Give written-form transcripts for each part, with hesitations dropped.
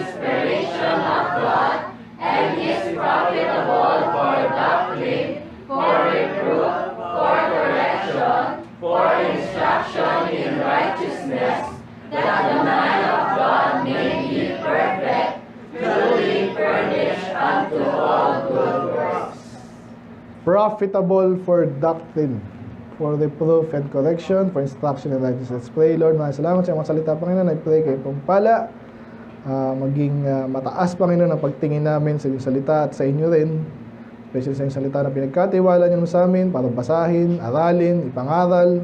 inspiration of God, and is profitable for doctrine, for reproof, for correction, for instruction in righteousness, that the man of God may be perfect, truly furnished unto all good works. Profitable for doctrine, for reproof and correction, for instruction in righteousness. Pray, Lord, maraming salamat sa mga salita, Panginoon. I pray kayo pong pala, maging mataas, Panginoon, ang pagtingin namin sa inyong salita at sa inyo rin. Especially sa inyong salita na pinagkatiwala niyo sa amin para basahin, aralin, ipangaral,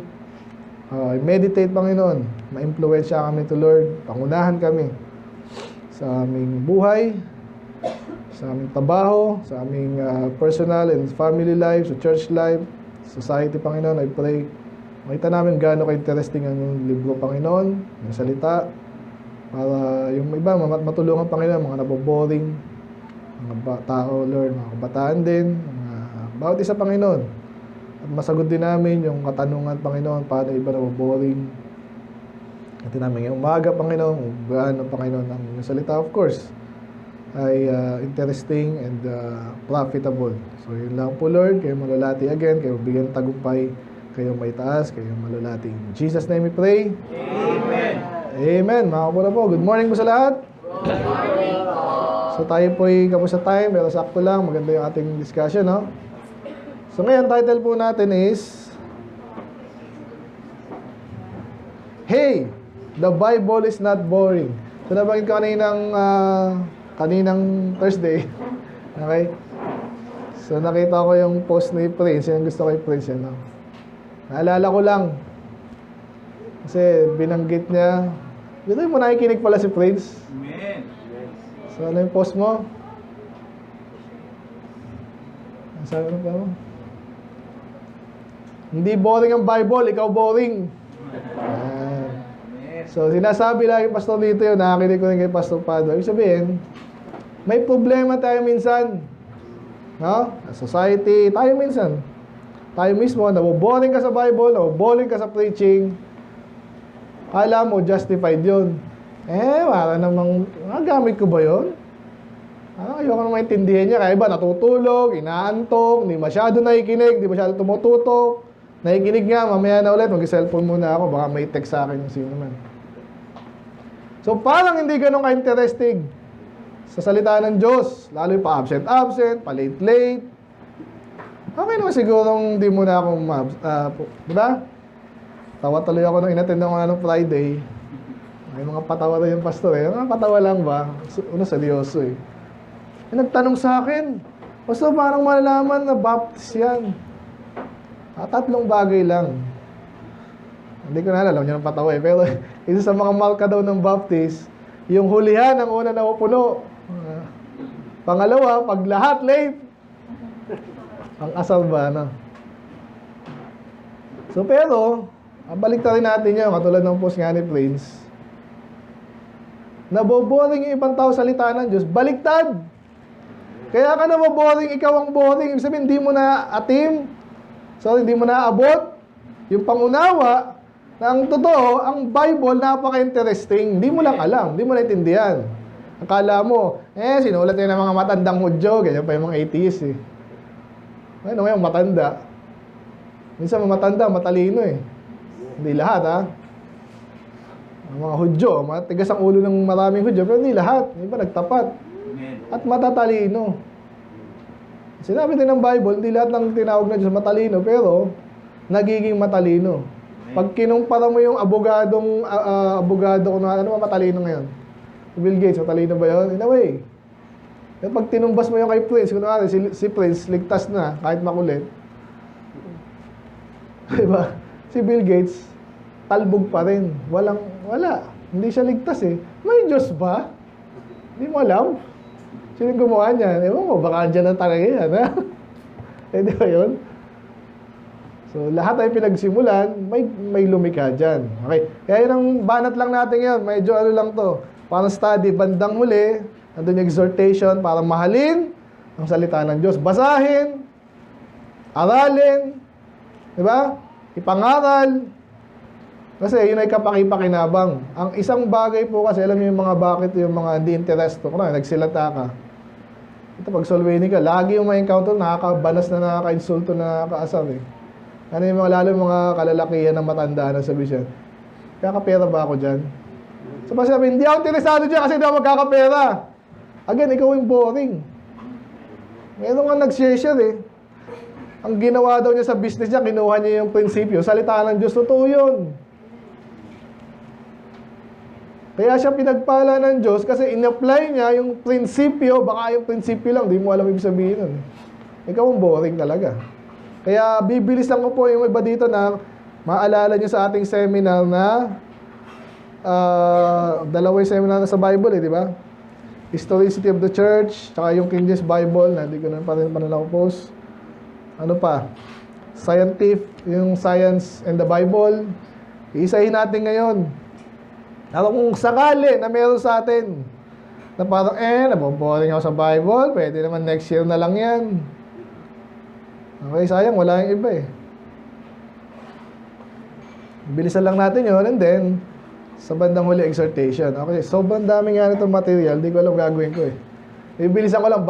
meditate, Panginoon. Ma-impluwensya kami to, Lord. Pangunahan kami sa aming buhay, sa aming trabaho, sa aming personal and family life, sa church life, society, Panginoon. I pray, makita namin gaano ka-interesting ang libro, Panginoon, yung salita, para yung iba, matulungan, Panginoon, mga naboboring, mga tao, Lord, mga kabataan din, mga bawat isa, Panginoon. At masagot din namin yung katanungan, Panginoon, paano iba naboboring. At namin yung umaga, Panginoon, gaano, Panginoon, ang salita, of course, ay interesting and profitable. So, yun lang po, Lord. Kayo malalati again. Kayo bigyan tagumpay. Kayo may taas. Kayo malalati. In Jesus' name we pray. Amen. Amen. Mga kapula po, good morning po sa lahat. Good morning po. So, tayo po ay kapos sa time. Pero sakto lang. Maganda yung ating discussion, no? So, ngayon, title po natin is Hey, the Bible is not boring. So, nabanggit ko kaninang Thursday. Okay? So, nakita ko yung post ni Prince. Yung gusto ko yung Prince yan. No? Naalala ko lang. Kasi binanggit niya. Dito mo nakikinig pala si Prince. Amen. So, ano yung post mo? Sabi pa mo? Hindi boring ang Bible, ikaw boring. So, sinasabi lagi Pastor dito yun, nakakinig ko rin kay Pastor Pado. Ibig sabihin, may problema tayo minsan. No? Society, tayo minsan. Tayo mismo, naboboring ka sa Bible, naboboring ka sa preaching. Alam mo, justified yun. Wala namang, nagamit ko ba yun? Ayoko naman maintindihan niya. Kaya iba, natutulog, inaantok, hindi masyado nakikinig, hindi masyado tumututok. Nakikinig nga, mamaya na ulit, mag-cellphone muna ako, baka may text sa akin yung sino man. So, parang hindi ganun ka-interesting sa salita ng Diyos. Lalo yung pa-absent-absent, pa-late-late. Okay naman sigurong di mo na akong diba? Tawa tuloy ako nung inattend ako ng Friday. May mga patawa na yung pastor eh. Mga patawa lang ba? Seryoso eh. Nagtanong sa akin, Pastor, parang malalaman na Baptist yan. Tatlong bagay lang. Hindi ko na alam niya ng patawa eh. Pero isa sa mga marka daw ng Baptist, yung hulihan ang una na pupuno. Pangalawa, pag lahat late. Ang asal ba, no? So, pero, baliktarin natin yun, katulad ng post nga ni Prince. Naboboring yung ibang tao salita ng Diyos, baliktad. Kaya ka naboboring, ikaw ang boring. Ibig sabihin, hindi mo na atim. So, hindi mo na abot. Yung pangunawa, na ang totoo, ang Bible, napaka-interesting. Hindi mo lang alam, hindi mo naintindihan. Akala mo, sinulat niya ng mga matandang Hudyo, ganyan pa yung mga atheist eh. Ano ngayon, matanda. Minsan matanda, matalino eh. Hindi lahat ha. Ang mga Hudyo, matigas ang ulo ng maraming Hudyo, pero hindi lahat. Hindi ba nagtapat? At matatalino. Sinabi din ng Bible, hindi lahat ng tinawag na Diyos matalino, pero nagiging matalino. Pag kinumpara mo yung abogado kung ano ba matalino ngayon? Bill Gates, matalino ba yun? In a way. Pero pag tinumbas mo yung kay Prince, kung si Prince, ligtas na, kahit makulit. Diba? Si Bill Gates, talbog pa rin. Wala. Hindi siya ligtas eh. May Diyos ba? Hindi mo alam. Sino gumawa niya? Ewan ko, baka dyan ang talaga yan, ha? Di ba yun? So, lahat ay pinagsimulan, may lumikha dyan. Okay? Kaya yun ang banat lang natin yun. Medyo ano lang to. Parang study, bandang huli, nandun yung exhortation para mahalin ang salita ng Diyos. Basahin, aralin, di ba? Ipangaral, Kasi yun ay kapaki-pakinabang. Ang isang bagay po kasi, alam niyo yung mga bakit yung mga hindi interesto ko na, nagsilata ka. Ito, pag solweni ka, lagi yung may encounter, nakakabanas na nakaka-insulto na nakakaasar eh. Ano yung mga, lalo yung mga kalalakihan ng matanda na sabi siya, kakapera ba ako dyan? So, pa sabi, hindi ako interesado dyan kasi hindi ako magkakapera. Again, ikaw yung boring. Meron kang nag-share eh. Ang ginawa daw niya sa business niya, kinuha niya yung prinsipyo. Salita ng Diyos, totoo yun. Kaya siya pinagpala ng Diyos kasi in-apply niya yung prinsipyo, baka yung prinsipyo lang, di mo alam ibig sabihin nun. Ikaw ang boring talaga. Kaya bibilis lang ko po yung iba dito na maalala niyo sa ating seminar na dalawang seminar na sa Bible di ba? Historicity of the Church, tsaka yung King James Bible, na hindi ko na pa rin post. Ano pa? Yung Science and the Bible. Iisahin natin ngayon. Ako kung sakali na meron sa atin na parang, naboboring ako sa Bible, pwede naman next year na lang yan. Okay, sayang, wala yung iba eh. Bilisan lang natin yun, and then, sa bandang huli, exhortation. Okay, sobrang dami nga nitong material, di ko alam gagawin ko eh. Ibilisan ko lang,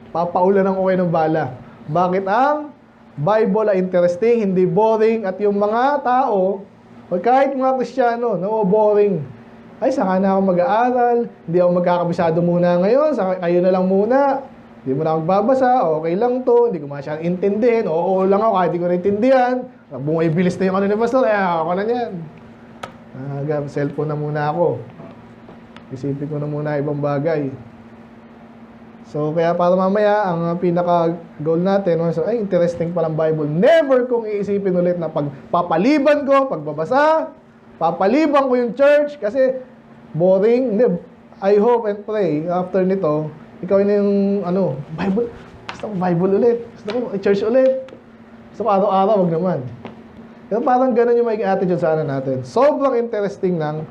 papaulanan ko kayo ng bala. Bakit ang Bible ay interesting, hindi boring, at yung mga tao, o kahit mga Kristiyano, boring. Ay, saka na ako mag-aaral, hindi ako magkakabisado muna ngayon, saka kayo na lang muna. Hindi mo na ako magbabasa, okay lang to, hindi ko masyadong intindihin, oo lang ako, kahit hindi ko naintindihan. Bumibilis na yung ano ni Pastor, ako na yan. Cellphone na muna ako. Isipin ko na muna ibang bagay. So, kaya para mamaya, ang pinaka-goal natin, ay, interesting palang Bible. Never kong iisipin ulit na pagpapaliban ko, pagbabasa, papaliban ko yung church, kasi boring. Hindi, I hope and pray, after nito, ikaw yun yung, Bible, gusto ko Bible ulit, gusto ko church ulit, gusto ko araw-araw, wag naman. Pero parang ganun yung magiging attitude sa natin. Sobrang interesting ng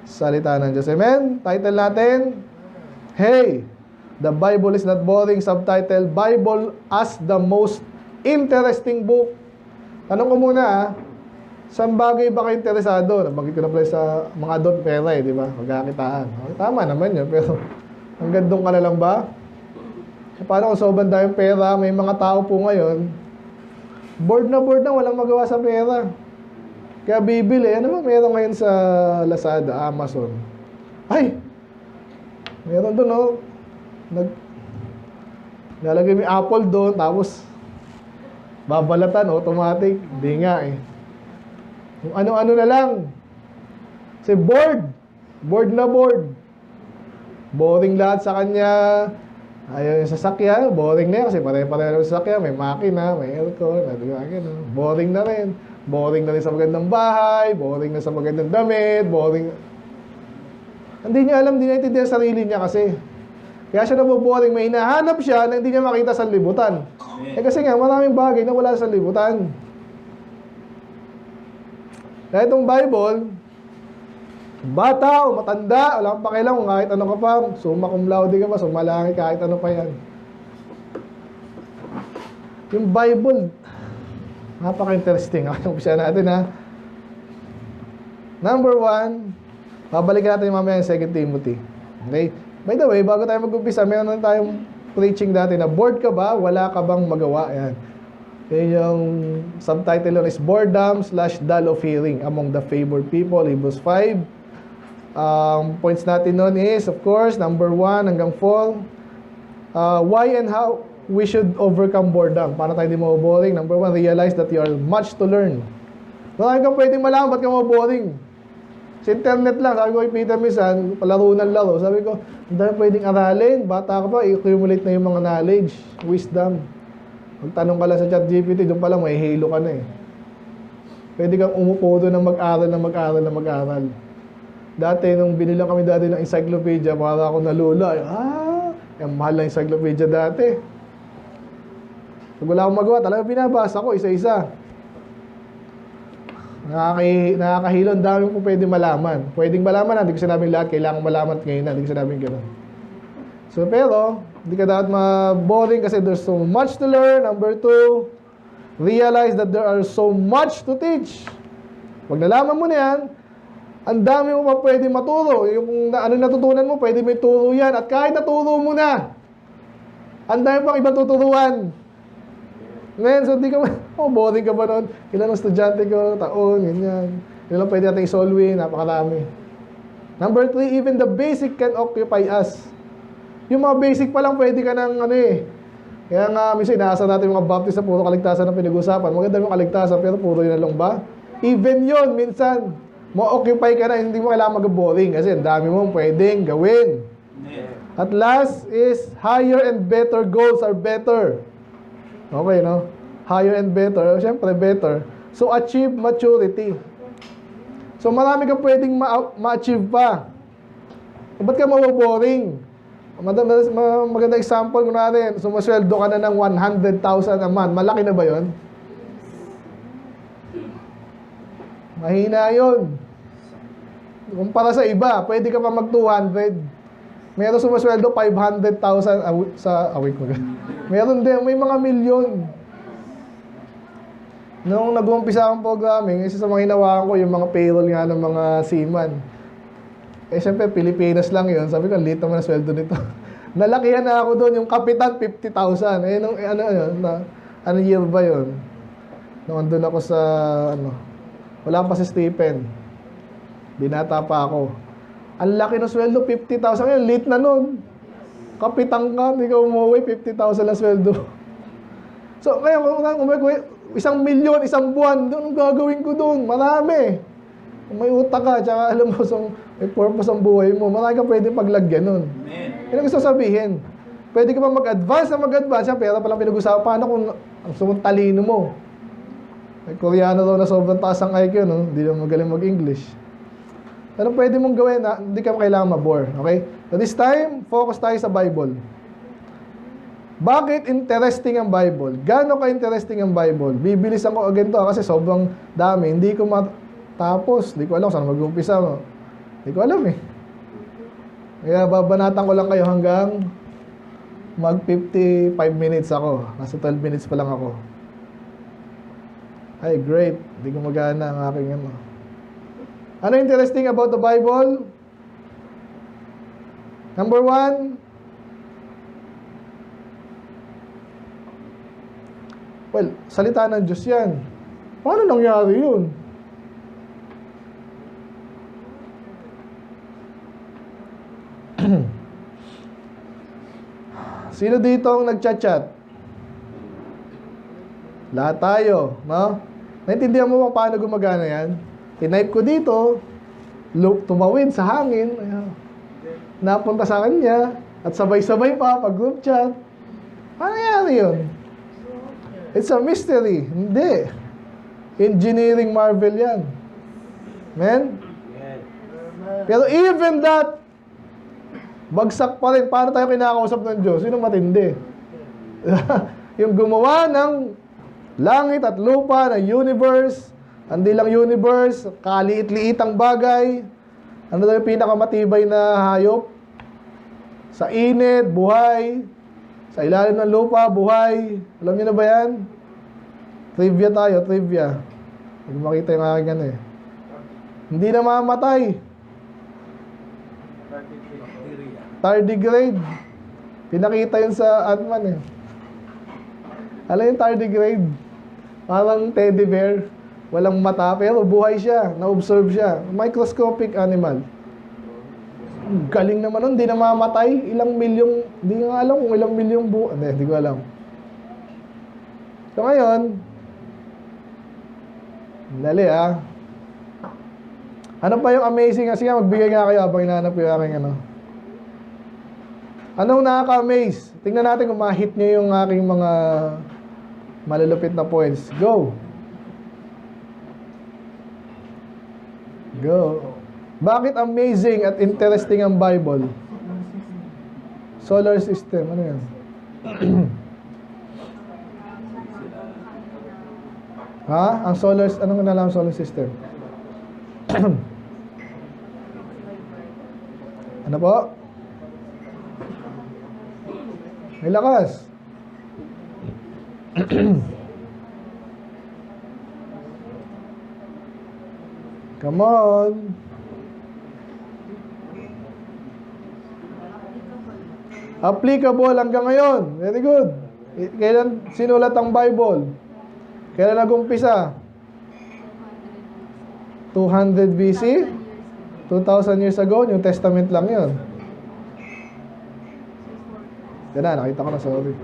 salita ng Diyos. Amen? Title natin, Hey! The Bible is not boring. Subtitle, Bible as the most interesting book. Tanong ko muna, saan bagay ba kayo interesado? Nabanggit ko na pala sa mga adult pera di ba? Magkakitaan. Tama naman yun, pero hanggang doon ka na lang ba? Paano kung sobrang tayong pera, may mga tao po ngayon, bored na walang magawa sa pera. Kaya bibili, ano ba meron ngayon sa Lazada, Amazon? Ay! Meron doon, lalagay mo yung apple doon, tapos babalatan, automatic. Hindi nga eh. Kung ano-ano na lang. Kasi bored. Bored na bored. Boring lahat sa kanya. Ayaw yung sasakyan, boring na yan. Kasi pare-pareho yung sasakyan, may makina, may aircon, boring na rin. Boring na rin sa magandang bahay, boring na sa magandang damit, boring. Hindi niya alam, hindi niya intindihan sarili niya kasi. Kaya siya naboboring, may hinahanap siya na hindi niya makita sa libutan. Kasi nga, maraming bagay na wala sa libutan. Kaya itong Bible, bata o matanda, wala kang pakialam kung kahit ano ka pa, summa cum laude ka pa, sumalangit kahit ano pa yan. Yung Bible, napaka-interesting. Umpisa natin ha. Number 1, babalikan natin mamaya yung 2 Timothy. Okay? By the way, bago tayo mag-umpisa, meron na tayong preaching dati na bored ka ba? Wala ka bang magawa? Yan. Yan yung subtitle nun is Boredom/Dull of Hearing Among the Favored People, Hebrews 5. Points natin nun is, of course, number 1 hanggang 4. Why and how we should overcome boredom. Paano tayo hindi maboboring? Number 1, realize that you are much to learn. Marami kang pwedeng malaman, ba't ka maboboring? Sa internet lang, sabi ko kay Peter minsan, palaro ng laro. Sabi ko, ang dami pwedeng aralin. Bata ka pa, i-accumulate na yung mga knowledge, wisdom. Magtanong ka lang sa ChatGPT, doon pa lang may halo ka na eh. Pwede kang umupo doon ng mag-aral. Dati, nung binilang kami dati ng encyclopedia, para ako nalula. Yung mahal na encyclopedia dati. Pag wala akong magawa, talaga binabasa ko isa-isa. Nakakahilo, ang dami po pwedeng malaman. Pwedeng malaman, hindi ko sinabing lahat, kailangan malaman ngayon na, hindi ko sinabing gano'n. So, pero, hindi ka dapat ma-boring kasi there's so much to learn. Number 2, realize that there are so much to teach. Pag nalaman mo na yan, ang dami mo pa pwede maturo. Yung ano natutunan mo, pwede may turo yan. At kahit naturo mo na, ang dami pang ibang tuturuan. Ngayon, so di ka boring ka ba nun? Ilan ang estudyante ko, taon, ganyan. Yun lang pwede natin i-solve, napakarami. Number 3, even the basic can occupy us. Yung mga basic pa lang, pwede ka ng ano eh. Kaya nga, minsan inaasa natin yung mga Baptist na puro kaligtasan ang pinag-usapan. Maganda yung kaligtasan, pero puro yun na lang ba? Even yun, minsan, ma-occupy ka na, hindi mo kailangan mag-boring kasi ang dami mong pwedeng gawin. At last is, higher and better goals are better. Okay, no? Higher and better. Siyempre, better. So, achieve maturity. So, marami kang pwedeng ma-achieve pa. Ba't ka maboboring? Maganda example ko natin. Sumasweldo ka na ng 100,000 a month. Malaki na ba yon? Mahina yun. Kumpara sa iba, pwede ka pa mag 200. Meron sumasweldo 500,000 sa awit mo. Meron din, may mga milyon. Nung nag-uumpisa akong programming, isa sa mga hinawakan ko, yung mga payroll nga ng mga seaman. Eh, siyempre, Pilipinas lang yun. Sabi ko, late naman ang sweldo nito. Nalakihan na ako doon. Yung kapitan, 50,000. Eh, nung, ano year ba yun? Nung andun ako sa, wala pa si Stephen. Binata pa ako. Ang laki ng sweldo, 50,000. Ngayon, late na nun. Kapitan ka, hindi ka umuwi, 50,000 lang sweldo. So, ngayon, kung 1 milyon, isang buwan, doon ang gagawin ko doon. Marami. Kung may utak ka, tsaka alam mo, may purpose ang buhay mo, marami ka pwede paglagyan nun. Yan ang gusto sabihin. Pwede ka pa mag-advance na mag-advance, pero palang pinag-usapan, paano kung ang sumang talino mo? May Koreano daw na sobrang taas ang IQ, no? Hindi lang magaling mag-English. Ano pwede mong gawin na hindi ka kailangan mabore, okay? So this time, focus tayo sa Bible. Bakit interesting ang Bible? Gaano ka-interesting ang Bible? Bibilisan ko again to kasi sobrang dami. Hindi ko matapos. Hindi ko alam saan mag-umpisa. Hindi ko alam eh. Kaya babanatan ko lang kayo hanggang mag 55 minutes ako. Nasa 12 minutes pa lang ako. Ay, great. Hindi ko magana ang aking ano. Ano interesting about the Bible? Number 1, well, salita ng Diyos yan. Paano nangyari yun? Sino dito ang nagchat-chat? Lahat tayo, no? Naintindihan mo paano gumagana yan? Tinype ko dito, tumawid sa hangin, napunta sa kanya, at sabay-sabay pa pag-group chat. Paano nangyari yun? It's a mystery. Hindi. Engineering marvel yan. Amen? Pero even that, bagsak pa rin. Paano tayo kinakausap ng Diyos? Sino matindi? Yung gumawa ng langit at lupa, ng universe, hindi lang universe, kaliit-liitang bagay. Ano daw yung pinakamatibay na hayop? Sa init, buhay. Sa ilalim ng lupa, buhay. Alam niyo na ba yan? Trivia tayo, trivia. Huwag makita yung aking ano eh. Hindi na mamatay. Tardigrade. Pinakita yun sa Ant-Man eh. Alam yung tardigrade? Parang teddy bear. Walang mata, pero buhay siya. Na-observe siya. Microscopic animal. Galing naman nun, hindi na mamatay. Ilang milyong, hindi nga alam kung ilang milyong hindi ko alam. So ngayon, dali ah. Ano pa yung amazing? Sige, magbigay nga kayo habang hinahanap ko yung aking ano. Anong nakaka-amaze? Tingnan natin kung ma-hit nyo yung aking mga malulupit na points. Go! Go! Bakit amazing at interesting ang Bible? Solar system. Ano yan? Ha? Ang solar... Anong nalaman solar system? Ano po? May lakas. Come on. Applicable hanggang ngayon. Very good. Kailan sinulat ang Bible? Kailan nag-umpisa? 200 BC? 2,000 years ago, New Testament lang yun. Yan na, nakita ko na, sorry.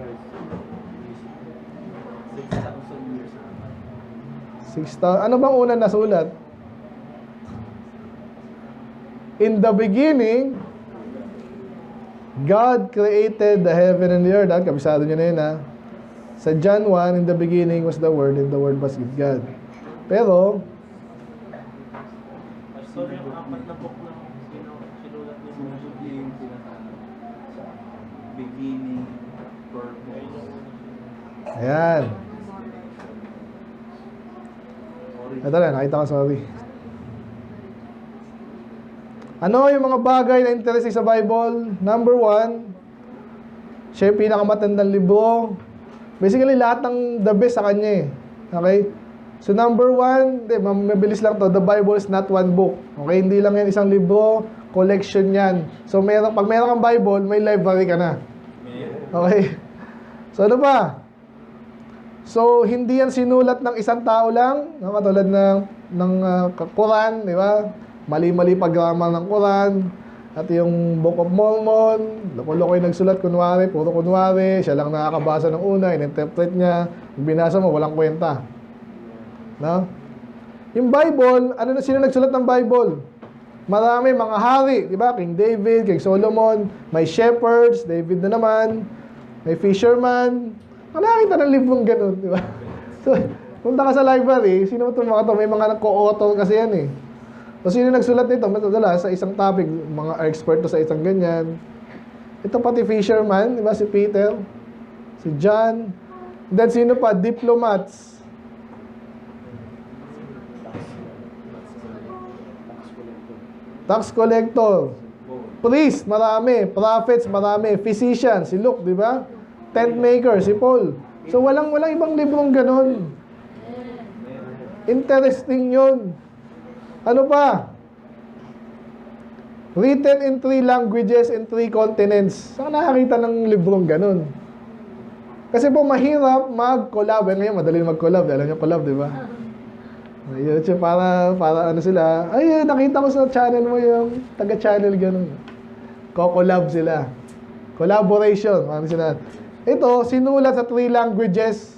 6,000. Ano bang unang nasulat? In the beginning, God created the heaven and the earth. Kabisado nyo na yun, ha? Sa John 1, in the beginning was the Word, and the Word was with God. Pero, sorry, yung apat na book na sinulat ni Moses. Beginning, purpose. ayan. Ito na, nakita ko, sorry. Ano yung mga bagay na interesting sa Bible? Number 1, siya yung pinakamatandang libro. Basically, lahat ng the best sa kanya eh. Okay? So number 1, mabilis lang to, the Bible is not one book. Okay? Hindi lang yan isang libro, collection yan. So pag meron kang Bible, may library ka na. Okay? So ano pa? So hindi yan sinulat ng isang tao lang, no? Katulad ng Quran, di ba? Mali-mali pag-grammar ng Quran. At yung Book of Mormon, loko-loko yung nagsulat, kunwari, puro kunwari, siya lang nakakabasa ng una, in-interpret niya, yung binasa mo, walang kwenta. No? Yung Bible, sino nagsulat ng Bible? Marami, mga hari, di ba? King David, King Solomon, may shepherds, David na naman, may fisherman. Nakakita ng librong ganun, di ba? So, punta ka sa library, sino itong mga to? May mga co-author kasi yan eh. So, sino nagsulat nito? Madalas sa isang topic, mga expert to sa isang ganyan. Ito pati fisherman, di ba? Si Peter, si John. Then, sino pa? Diplomats. Tax collector. Priest, marami. Prophets, marami. Physician, si Luke, di ba? Tent maker, si Paul. So, walang ibang librong ganun. Interesting yun. Ano pa? Written in 3 languages in 3 continents. Saan nakakita ng librong ganun? Kasi po mahirap mag-collab. Ngayon, madali mag-collab. Alam niyo collab, di ba? YouTube, para ano sila. Ay, nakita ko sa channel mo yung taga-channel ganun. Co-collab sila. Collaboration. Ano sila? Ito, sinulat sa 3 languages.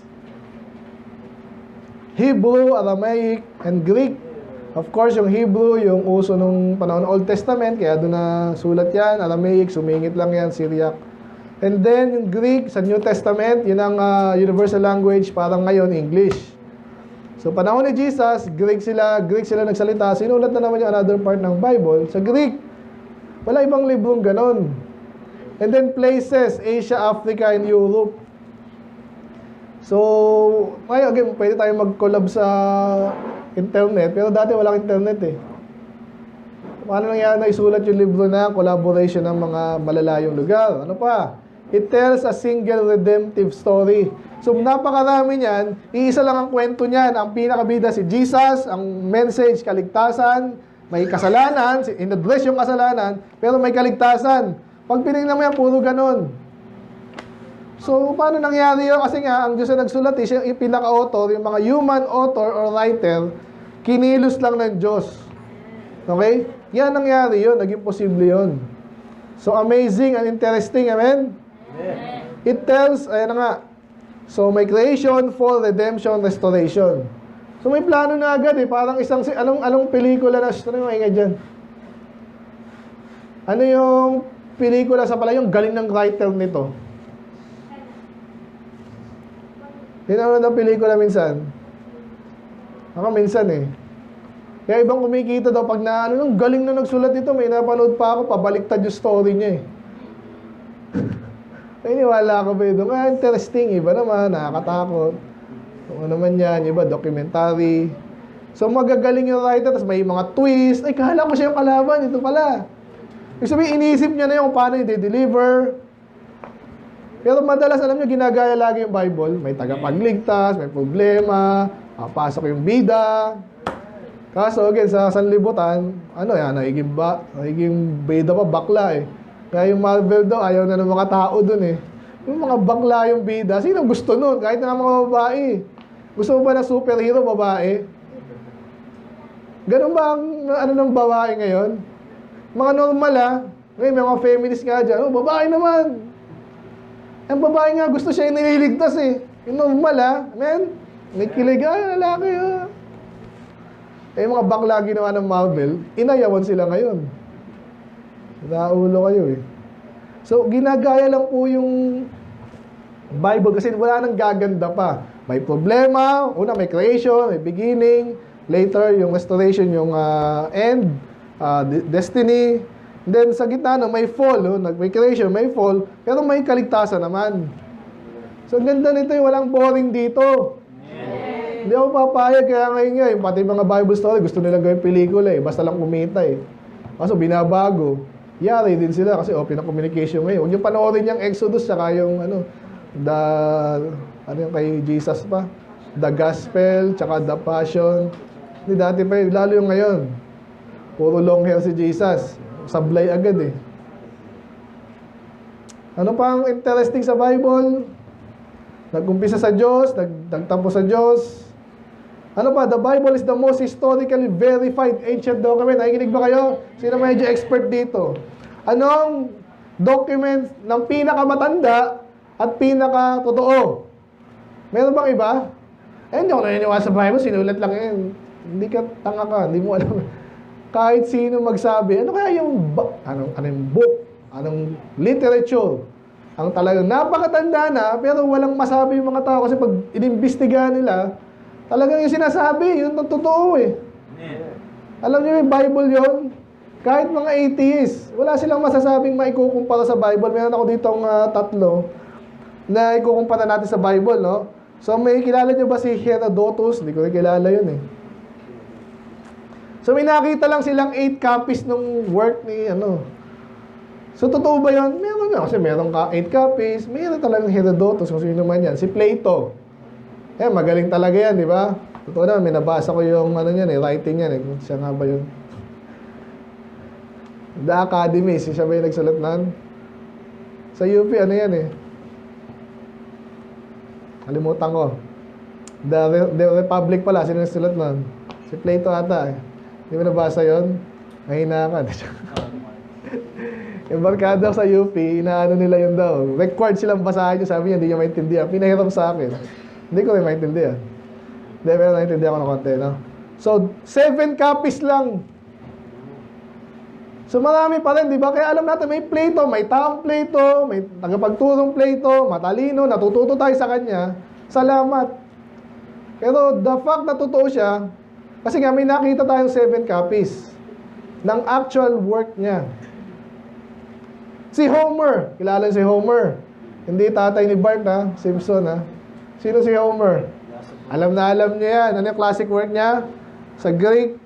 Hebrew, Aramaic, and Greek. Of course, yung Hebrew, yung uso nung panahon ng Old Testament, kaya doon na sulat yan. Aramaic, sumingit lang yan, Syriac. And then, yung Greek, sa New Testament, yun ang universal language, parang ngayon, English. So, panahon ni Jesus, Greek sila nagsalita. Sinulat na naman yung another part ng Bible sa Greek. Wala ibang librong ganon. And then, places, Asia, Africa, and Europe. So, ngayon, again, pwede tayo mag-collab sa internet, pero dati walang internet eh. Paano nangyari na isulat yung libro na collaboration ng mga malalayong lugar? Ano pa? It tells a single redemptive story. So, napakarami niyan. Iisa lang ang kwento niyan. Ang pinakabida si Jesus, ang message, kaligtasan, may kasalanan, in-address yung kasalanan, pero may kaligtasan. Pag pinignan mo yan, puro ganun. So, paano nangyari yun? Kasi nga, ang Diyos na nagsulat, siya yung pinaka-author, yung mga human author or writer, kinilos lang ng Diyos. Okay? Yan nangyari yun. Naging posible yun. So, amazing and interesting. Amen? Amen. It tells, ayan na nga. So, may creation, fall, redemption, restoration. So, may plano na agad eh. Parang isang, anong pelikula na, ano yung ingay dyan? Ano yung pelikula sa pala, yung galing ng writer nito? Tinawag ng pelikula minsan. Ako minsan eh. Kaya ibang kumikita daw pag na, nung galing na nagsulat nito, may napanood pa ako, pabaliktad yung story niya eh. Nainiwala ako ba ito? Interesting, iba naman, nakakatakot. Ano naman yan, iba, documentary. So magagaling yung writer, tapos may mga twist. Ay, kala ko siya yung kalaban, ito pala. Ibig sabihin, iniisip niya na yung paano i-deliver. Pero madalas, alam niyo, ginagaya lagi yung Bible. May tagapagligtas, may problema, pasok yung bida. Kaso, again, sa sanlibutan, ano yan, nagiging bida pa, bakla eh. Kaya yung Marvel daw, ayaw na ng mga tao dun eh. Yung mga bakla yung bida, sino gusto nun? Kahit na mga babae. Gusto mo ba ng superhero, babae? Ganun ba ang ano ng babae ngayon? Mga normal ngayon may mga feminist nga dyan, babae naman. Ang babae nga gusto siya yung nililigtas eh. Yung normal men. May kilig, lalaki yung mga bakla ginawa ng Marvel, inayawan sila ngayon. Naulo kayo eh. So, ginagaya lang po yung Bible kasi wala nang gaganda pa. May problema, una may creation, may beginning, later yung restoration, yung end, destiny. And then sa gitna may fall, may creation, may fall, pero may kaligtasan naman. So, ganda nito yung walang boring dito. Hindi ako papayag, kaya ngayon nga, pati mga Bible story, gusto nilang gawin pelikula basta lang kumita Kaso binabago. Yari din sila kasi open ang communication ngayon. Huwag yung panoorin yung Exodus, saka yung yung kay Jesus pa. The Gospel, tsaka The Passion. Hindi dati pa lalo yung ngayon. Puro long hair si Jesus. Sablay agad Ano pa ang interesting sa Bible? Nag-umpisa sa Diyos, nagtampo sa Diyos. Ano pa? The Bible is the most historically verified ancient document. Nakikinig ba kayo? Sino medyo expert dito? Anong document ng pinakamatanda at pinaka-totoo? Meron bang iba? Hindi ako naniniwala sa Bible. Sinulat lang yan. Hindi ka tanga ka. Hindi mo alam. Kahit sino magsabi, ano kaya yung anong book? Anong literature? Ang talagang napakatanda na, pero walang masabi yung mga tao kasi pag inimbestiga nila, talagang yung sinasabi, yun ang totoo Alam niyo yung Bible yun? Kahit mga atheists, wala silang masasabing maikukumpara sa Bible. Meron ako ditong tatlo na ikukumpara natin sa Bible, no? So, may kilala niyo ba si Herodotus? Hindi ko rin kilala yun So, may nakita lang silang 8 copies ng work ni, So, totoo ba yun? Meron nga. Kasi meron ka 8 copies. Meron talagang Herodotus. Kung sino man yan. Si Plato. Magaling talaga yan, di ba? Totoo naman, may nabasa ko yung writing yan Siya nga ba yun? The Academy. Siya ba yung nagsulat nun? Sa UP, yan Kalimutan ko. The Republic pala. Sino nagsulat nun? Si Plato ata Hindi mo nabasa yun? Mahina ka. Yung barkada sa UP, inaano nila yun daw. Required silang basahin yun. Sabi niya, hindi niya maintindihan. Pinahiram sa akin. Hindi ko rin maintindihan. Hindi, pero naintindihan ko ng konti, So, 7 copies lang. So, marami pa rin, di ba? Kaya alam natin, may Plato, may taong Plato, may tagapagturong Plato, matalino, natututo tayo sa kanya. Salamat. Pero the fact na totoo siya, kasi nga may nakita tayong 7 copies ng actual work niya. Si Homer, kilala si Homer. Hindi tatay ni Bart Simpson Sino si Homer? Alam na alam niya yan. Ano yung classic work niya? Sa Greek,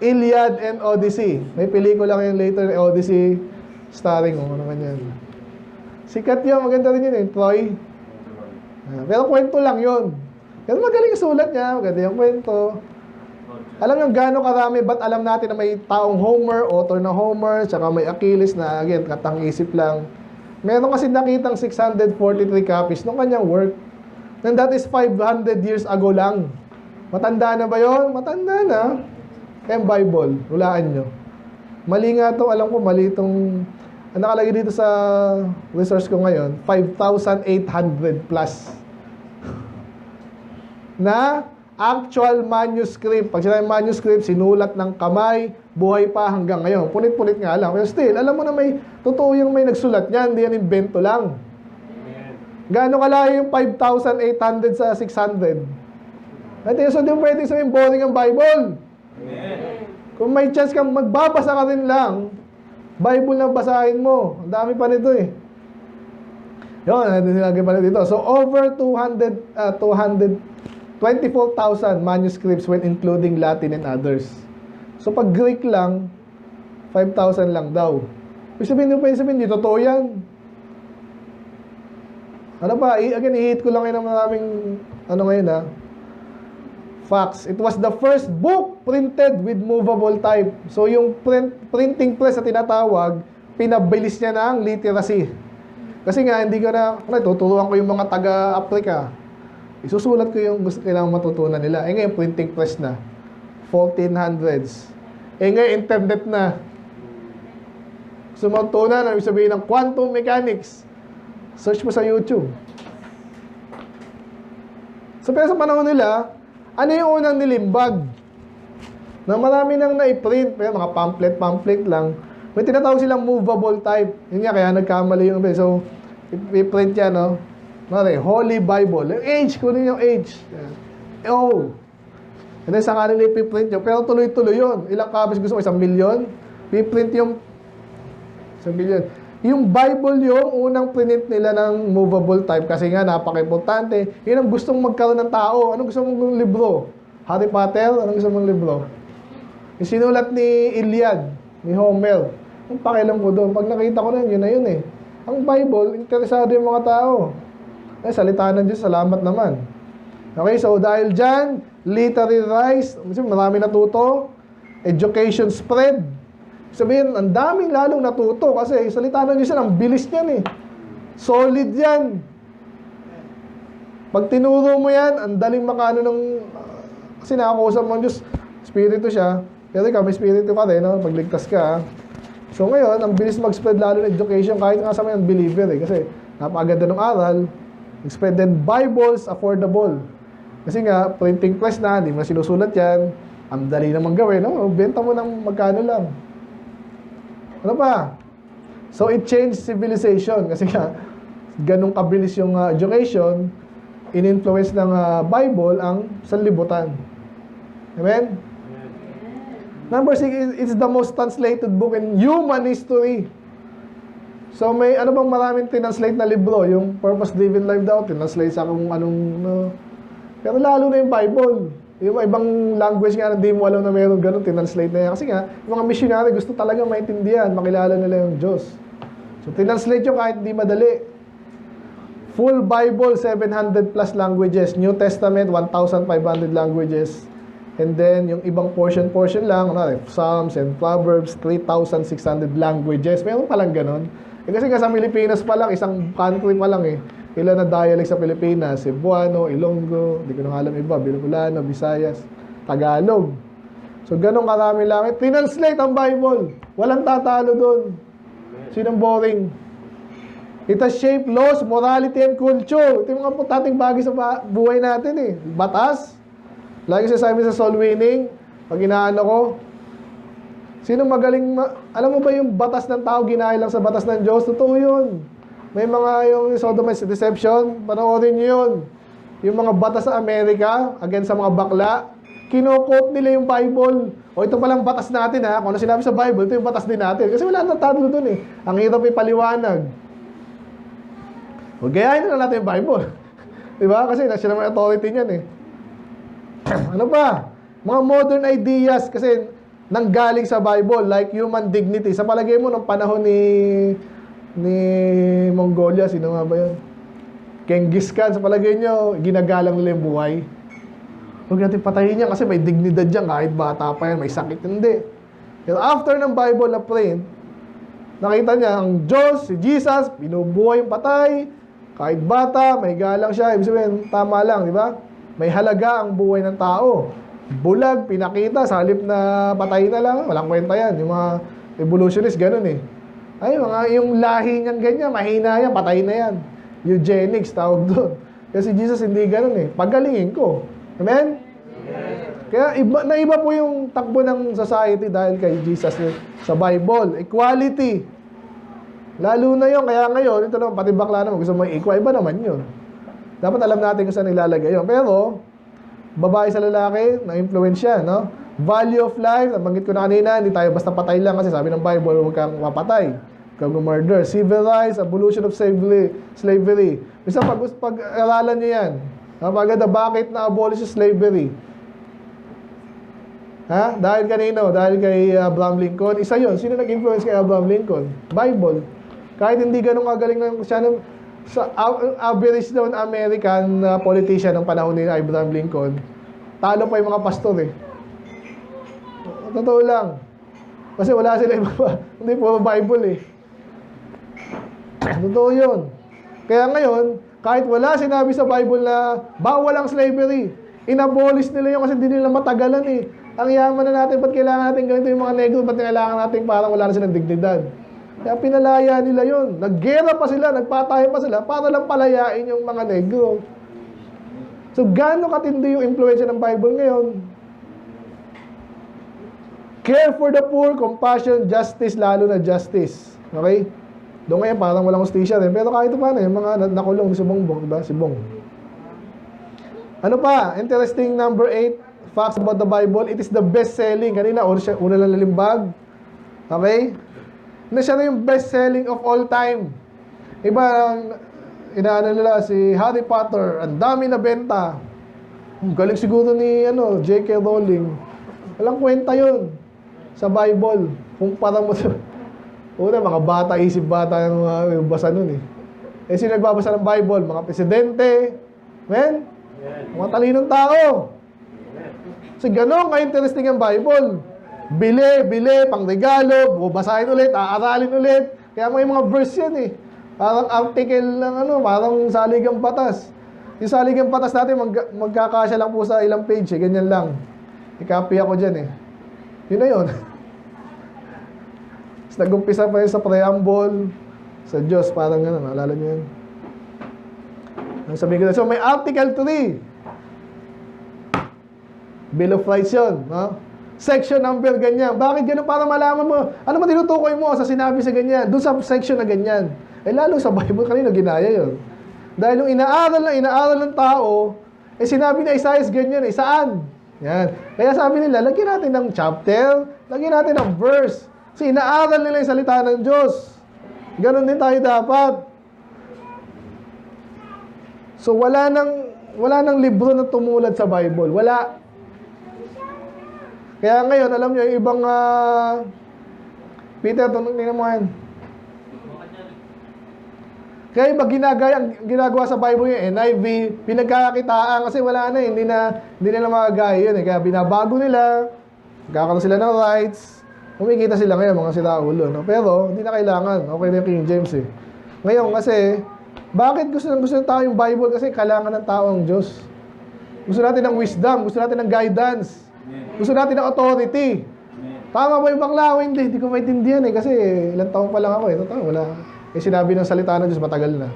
Iliad and Odyssey. May pelikula ngayon later, Odyssey, starring ano naman yan. Sikat yun, maganda rin yun Troy. Pero kwento lang yun. Pero magaling yung sulat niya, maganda yung kwento. Alam niyo gaano karami, ba't alam natin na may taong Homer, author na Homer, tsaka may Achilles na, again, katang-isip lang. Meron kasi nakitang 643 copies ng kanyang work. And that is 500 years ago lang. Matanda na ba yun? Matanda na. Kaya Bible, hulaan nyo. Mali nga ito, alam ko, mali itong, ang nakalagay dito sa research ko ngayon, 5,800 plus. Na actual manuscript. Pag sinabi manuscript, sinulat ng kamay, buhay pa hanggang ngayon. Punit-punit nga lang. Pero still, alam mo na may, totoo yung may nagsulat niyan, hindi yan invento lang. Gaano kalayo yung 5,800 sa 600? At so, hindi mo pwede sabihin boring ang Bible. Kung may chance kang magbabasa ka rin lang, Bible na basahin mo. Ang dami pa nito Yun, nilagay pa nito. So, over 24,000 manuscripts when including Latin and others. So, pag Greek lang, 5,000 lang daw. Ibig sabihin, hindi totoo yan. Ano pa, again, i-hit ko lang ngayon ng maraming, ngayon Facts. It was the first book printed with movable type. So yung printing press na tinatawag, pinabilis niya ng literacy. Kasi nga, hindi ko na, tuturuan ko yung mga taga-Africa. Isusulat ko yung gusto kailangan matutunan nila. Eh ngayon, printing press na. 1400s. Eh ngayon, internet na. Sumatunan, ano sabihin ng quantum mechanics. Search mo sa YouTube. So, pero sa panahon nila, ano yung unang nilimbag? Na marami nang na-print, pero mga pamphlet lang. May tinatawag silang movable type. Yun nga, kaya nagkamali yung... So, i-print yan, no? Mare, Holy Bible. Yung age, kunin yung age. Oh. And then, sa kanila i-print nyo. Pero tuloy-tuloy yun. Ilang copies gusto mo? 1 million? I-print yung 1 million. Yung Bible yung unang print nila ng movable type kasi nga napaka-importante. Yun ang gustong magkaroon ng tao. Anong gusto mong libro? Harry Potter? Anong gusto mong libro? Yung sinulat ni Iliad, ni Homer. Ang pakialam ko doon. Pag nakita ko na yun na yun eh. Ang Bible, interesado yung mga tao. Eh, salita ng Diyos, salamat naman. Okay, so dahil dyan, literary rise, marami natuto, education spread. Sabihin, ang daming lalong natuto kasi salita ng Diyos yan, ang bilis niyan eh. Solid yan. Pag tinuro mo yan, ang daling makano ng... kasi nakakausap mo ng Diyos, spirito siya. Pero ikaw, may spirito ka rin, no? Pagligtas ka. So ngayon, ang bilis mag-spread lalo ng education kahit nga sa mga unbeliever eh. Kasi napakaganda ng aral. Spread then Bibles, affordable. Kasi nga, printing press na, hindi mo na sinusulat yan. Ang dali naman gawin, no? Benta mo ng magkano lang. Ano pa? So, it changed civilization. Kasi nga, ganun kabilis yung education, in-influence ng Bible ang sanlibutan. Amen? Number 6, it's the most translated book in human history. So, may ano bang maraming tinranslate na libro? Yung Purpose-Driven Life daw, tinranslate sa kung anong... Pero lalo na yung Bible. Yung ibang language nga, hindi mo alam na mayroon ganun, tinranslate na yan. Kasi nga, yung mga missionary gusto talaga maintindihan, makilala nila yung Diyos. So, tinranslate yung kahit hindi madali. Full Bible, 700 plus languages. New Testament, 1,500 languages. And then, yung ibang portion lang, Psalms and Proverbs, 3,600 languages. Mayroon palang ganun. Eh, kasi nga sa Pilipinas pa lang, isang country pa lang eh. Ilan na dialect sa Pilipinas? Cebuano, Ilonggo, di ko na alam iba, Bicolano, Visayas, Tagalog. So, ganun karami lang. Tinranslate ang Bible. Walang tatalo doon. Sinong boring? It has shaped laws, morality, and culture. Ito yung mga putating bagay sa buhay natin eh. Batas. Lagi sasabi sa soul winning, pag inaano ko, sino magaling, alam mo ba yung batas ng tao, ginaya lang sa batas ng Diyos? Totoo yun. May mga yung sodomite deception, panoorin nyo yun. Yung mga batas sa Amerika, against sa mga bakla, kinokot nila yung Bible. O ito palang batas natin ha, kung ano sinabi sa Bible, ito yung batas din natin. Kasi wala nang tatlo dun eh. Ang hirap ipaliwanag. O gayahin na natin yung Bible. Diba? Kasi siya naman authority niyan eh. Ano pa? Mga modern ideas kasi nanggaling sa Bible like human dignity. Sa palagay mo nung panahon ni Mongolia, sino nga ba yun? Genghis Khan, sa palagay nyo, ginagalang nila yung buhay. Huwag natin patayin niya kasi may dignidad dyan kahit bata pa yan, may sakit, hindi. Pero after ng Bible na print, nakita niya ang Diyos, si Jesus, binubuhay yung patay, kahit bata, may galang siya. Ibig sabihin, tama lang, di ba? May halaga ang buhay ng tao. Bulag, pinakita, sa halip na patay na lang, walang kwenta yan. Yung mga evolutionist, ganun eh. Ay, yung lahi niyang ganyan, mahina yan, patay na yan. Eugenics, tawag doon. Kasi Jesus hindi ganun eh. Pagalingin ko. Amen? Kaya naiba po yung takbo ng society dahil kay Jesus sa Bible. Equality. Lalo na yun, kaya ngayon, ito naman, pati bakla naman, gusto mo i-equal, iba naman yun. Dapat alam natin kung saan nilalagay yun. Pero, babae sa lalaki, na-influence siya, no? Value of life, nabanggit ko na kanina, hindi tayo basta patay lang kasi sabi ng Bible, huwag kang mapatay, huwag kang murder. Civil rights, abolition of slavery. Bisa pag-aralan niyo yan. Napaganda, bakit na-abolish yung slavery? Ha? Dahil kanino? Dahil kay Abraham Lincoln. Isa yun. Sino nag-influence kay Abraham Lincoln? Bible. Kahit hindi ganun kagaling ng siya sa average daw na American politician ng panahon ni Abraham Lincoln, talo pa yung mga pastor eh. Totoo lang. Kasi wala sila iba pa. Hindi puro Bible eh. Totoo yun. Kaya ngayon, kahit wala sinabi sa Bible na bawal ang slavery, inabolish nila yun kasi hindi nila matagalan eh. Ang yaman na natin, ba't kailangan natin ganito yung mga negro, ba't kailangan natin parang wala na silang dignidad? Kaya pinalaya nila yun. Naggera pa sila, nagpatay pa sila para lang palayain yung mga negro. So, gaano katindi yung impluensya ng Bible ngayon? Care for the poor, compassion, justice, lalo na justice. Okay? Doon ngayon, parang walang hustisya rin. Pero kahit paano, yung mga nakulong si Bongbong, diba? Si Bong. Ano pa? Interesting number 8. Facts about the Bible. It is the best-selling. Kanina, una lang nalimbag. Okay? Na siya na yung best-selling of all time. Iba, inaano nila si Harry Potter. Ang dami na benta. Galing siguro ni J.K. Rowling. Walang kwenta yun sa Bible. Kung parang mo una, mga bata, isip bata yung basa nun eh. Eh, sino nagbabasa ng Bible? Mga presidente. Men? Mga talinong tao. Kasi gano'n ka-interesting ang Bible. Bili, pangregalo, bubasahin ulit, aaralin ulit. Kaya may mga verse yan eh. Parang article ng parang saligang batas. Yung saligang batas natin, magkakasya lang po sa ilang page eh. Ganyan lang. I-copy ako dyan eh. Yun na yun. Tapos nag-umpisa pa yun sa preamble, sa Diyos, parang gano'n. Naalala nyo yun? Sabihin ko na, so may article 3. Bill of Rights yun, no? Section number ganyan. Bakit gano'n? Para malaman mo. Ano man tinutukoy mo sa sinabi sa ganyan? Doon sa section na ganyan. Eh lalo sa Bible kanina ginaya yun. Dahil yung inaaral ng tao, eh sinabi na Isaiah ganyan, eh saan? Yan. Kaya sabi nila, lagyan natin ng chapter, lagyan natin ng verse. Kasi inaaral nila yung salita ng Diyos. Ganon din tayo dapat. So wala nang libro na tumulad sa Bible. Wala. Kaya ngayon, alam nyo, yung ibang Peter, tingnan mo yan. Kaya iba ginagawa sa Bible yung NIV, pinagkakakitaan kasi wala na, hindi nila magagaya yun eh. Kaya binabago nila, magkakaroon sila ng rights, kumikita sila ngayon, mga siraulo, no? Pero, hindi na kailangan. Okay na yung King James eh. Ngayon kasi, bakit gusto ng tao yung Bible? Kasi kailangan ng tao ang Diyos. Gusto natin ng wisdom, gusto natin ng guidance. Gusto natin ng authority. Tama ba yung bakla? Hindi ko maintindihan eh. Kasi ilang taon pa lang ako eh. Totoo, wala. Eh sinabi ng salita ng Diyos, matagal na.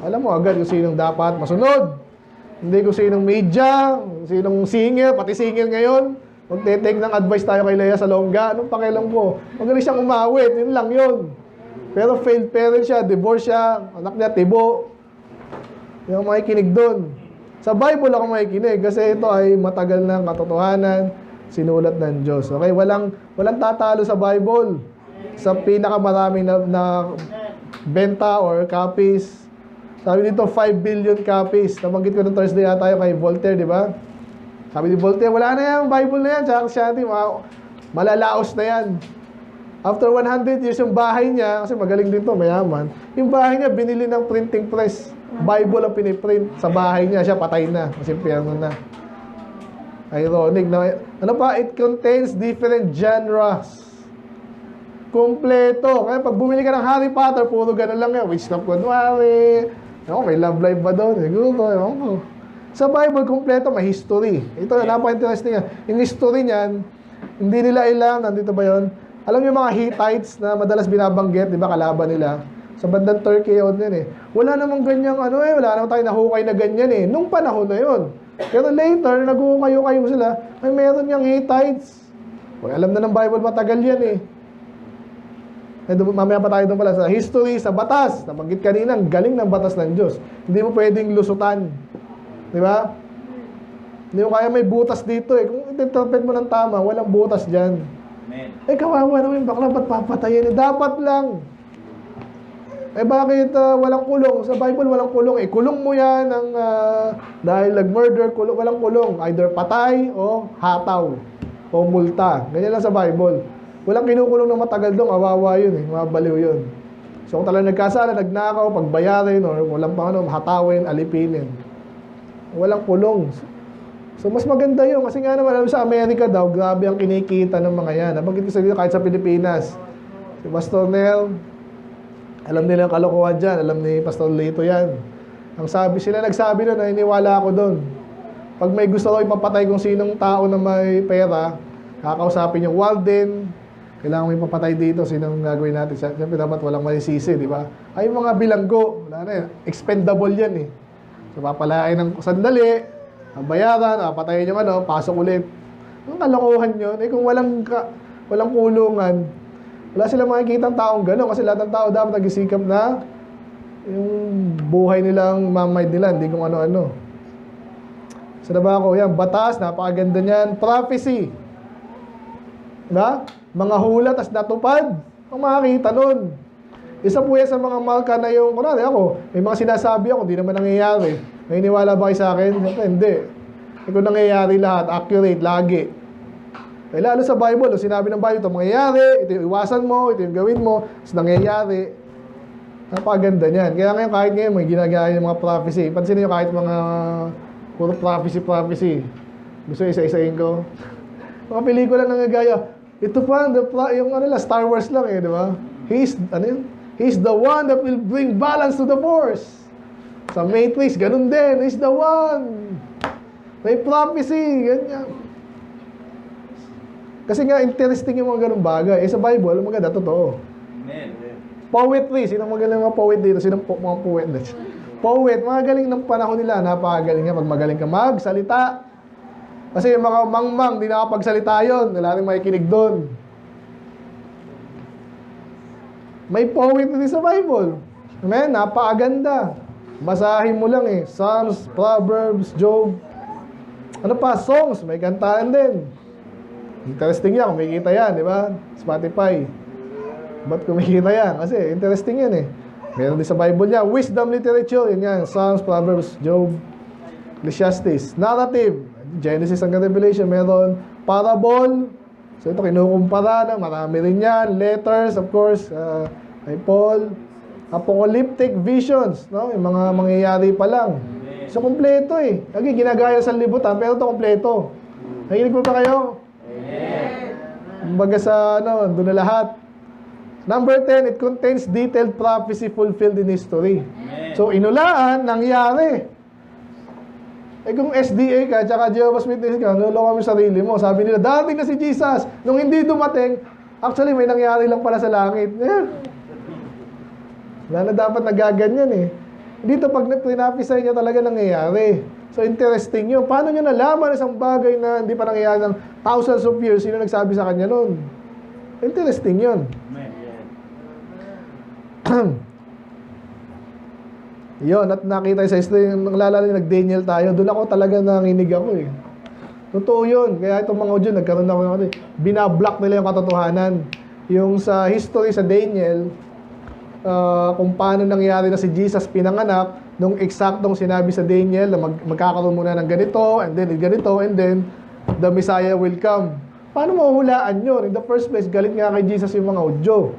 Alam mo agad kung sinong dapat masunod. Hindi kung sinong media, sinong singer, pati singer ngayon. Magte-take ng advice tayo kay Lea Salonga. Anong pakialam ko? Magaling siyang umawit. Yun lang yun. Pero failed parent siya, divorce siya, anak niya tibo. Yung makikinig doon. Sa Bible ako makikinig kasi ito ay matagal ng katotohanan, sinulat ng Diyos. Okay, walang tatalo sa Bible. Sa pinakamaraming na benta or copies. Sabi dito 5 billion copies. Nabanggit ko nung Thursday yata tayo kay Voltaire, di ba? Sabi ni Voltaire, wala na yan, Bible na yan, tsaka siya, malalaos na yan. After 100 years, yung bahay niya, kasi magaling din to, mayaman, yung bahay niya, binili ng printing press. Bible ang piniprint sa bahay niya, siya patay na, kasi pierno na. Ironic na, ano pa, it contains different genres. Kompleto. Kaya pag bumili ka ng Harry Potter, puro ganun lang yan. Witchcraft kunwari. May love life ba doon? Siguro. Sa Bible, kompleto, may history. Ito, napaka-interesting yan. Yung history niyan, hindi nila ilang, nandito ba yun? Alam niyo yung mga Hittites na madalas binabanggit, di ba, kalaban nila? Sa bandang Turkey yun eh. Wala namang ganyang wala namang tayo nahukay na ganyan eh. Nung panahon na yun. Pero later, nag-ukayo-kayo sila, ay meron niyang Hittites. Alam na ng Bible, matagal yan eh. Mamaya pa tayo doon pala sa history, sa batas. Nabanggit kanina, ang galing ng batas ng Diyos. Hindi mo pwedeng lusutan. Di ba? Hindi mo kaya may butas dito eh. Kung interpret mo ng tama, walang butas dyan. Amen. Kawawa naman, bakla ba't papatayin? Dapat lang. Bakit walang kulong? Sa Bible, walang kulong. Kulong mo yan dahil nag-murder, walang kulong. Either patay o hataw o multa. Ganyan lang sa Bible. Walang kinukulong ng matagal doon, awawa yun eh, mabaliw yun. So kung talagang nagkasala, nagnakaw, pagbayarin, or walang hatawin, alipinin. Walang kulong. So, mas maganda yun. Kasi nga naman, alam sa Amerika daw, grabe ang kinikita ng mga yan. Nabanggit ko sa inyo, kahit sa Pilipinas. Si Pastor Nel, alam nila ang kalokohan dyan. Alam ni Pastor Lito yan. Ang sabi sila, nagsabi na, naniniwala ako doon. Pag may gusto ko ipapatay kung sinong tao na may pera, kakausapin yung warden, kailangan mo ipapatay dito, sinong gagawin natin. Siyempre dapat walang masisisi, di ba? Ay, yung mga bilanggo, wala na yan. Expendable yan eh. So, papalain ng sandali, ang bayaran, patayin yung pasok ulit. Ang kalokohan yun, eh kung walang kulungan, wala silang makikita ang taong gano'n kasi lahat ng tao dapat nag-isikap na yung buhay nilang mamay nila, hindi kung ano-ano. Sa ba ako, yan, batas, napakaganda niyan, prophecy. Diba? Mga hula, tas natupad, ang makakita nun. Isa po yan sa mga marka na yung, kunwari ako, may mga sinasabi ako, hindi naman nangyayari. Naniniwala ba kayo sa akin? Hindi. Kung nangyayari lahat, accurate, lagi. Eh, lalo sa Bible, sinabi ng Bible, ito mangyayari, ito yung iwasan mo, ito yung gawin mo, tapos nangyayari. Napakaganda niyan. Kaya ngayon, kahit ngayon, may ginagaya yung mga prophecy. Pansinin nyo kahit mga puro prophecy. Gusto isa-isahin ko. Mga pelikula nangyagaya. Ito pa, yung Star Wars lang eh, di ba? He's the one that will bring balance to the force. Sa Matrix, ganun din. He's the one. May prophecy. Ganyan. Kasi nga, interesting yung mga ganun bagay. Eh, sa Bible, maganda, totoo. Amen. Poetry. Sinong magaling mga poet dito? Sinong mga poet dito? Poet. Mga galing ng panahon nila. Napakagaling nga. Pag magaling ka magsalita. Kasi yung mga mangmang, di nakapagsalita yun. Wala rin makikinig doon. May poetry sa Bible. Amen? Napakaganda. Basahin mo lang eh. Psalms, Proverbs, Job. Ano pa? Songs. May kantaan din. Interesting yan. Kumikita yan, di ba? Spotify. Ba't kumikita yan? Kasi interesting yan eh. Meron din sa Bible niya. Wisdom literature. Yan yan. Psalms, Proverbs, Job, Ecclesiastes. Narrative. Genesis hanggang Revelation. Meron parable. So ito kinukumpara na. Marami rin yan. Letters, of course. Kay Paul. Apocalyptic visions, no? Yung mga mangyayari pa lang. So, kompleto eh. Lagi ginagaya sa libutan, pero ito kompleto. Nakikinig po ba kayo? Kumbaga sa, doon na lahat. Number 10, it contains detailed prophecy fulfilled in history. So, inulaan, nangyari. Eh kung SDA ka, tsaka Jehovah's Witness ka, nuloko mo yung sarili mo. Sabi nila, dating na si Jesus. Nung hindi dumating, actually, may nangyari lang pala sa langit. Wala na dapat nagaganyan eh. Dito pag pinapisay niya talaga nangyayari. So interesting yun. Paano niya nalaman isang bagay na hindi pa nangyayari ng thousands of years? Sino nagsabi sa kanya nun? Interesting yun. Yun, at nakita sa history, nalala nag-Daniel tayo, doon ako talaga nanginig ako eh. Totoo yun. Kaya itong mga audio, nagkaroon ako binablock nila yung katotohanan. Yung sa history sa Daniel, kung paano nangyari na si Jesus pinanganak, nung eksaktong sinabi sa Daniel na magkakaroon muna ng ganito, and then the Messiah will come. Paano mahuhulaan yun? In the first place, galit nga kay Jesus yung mga Hudyo.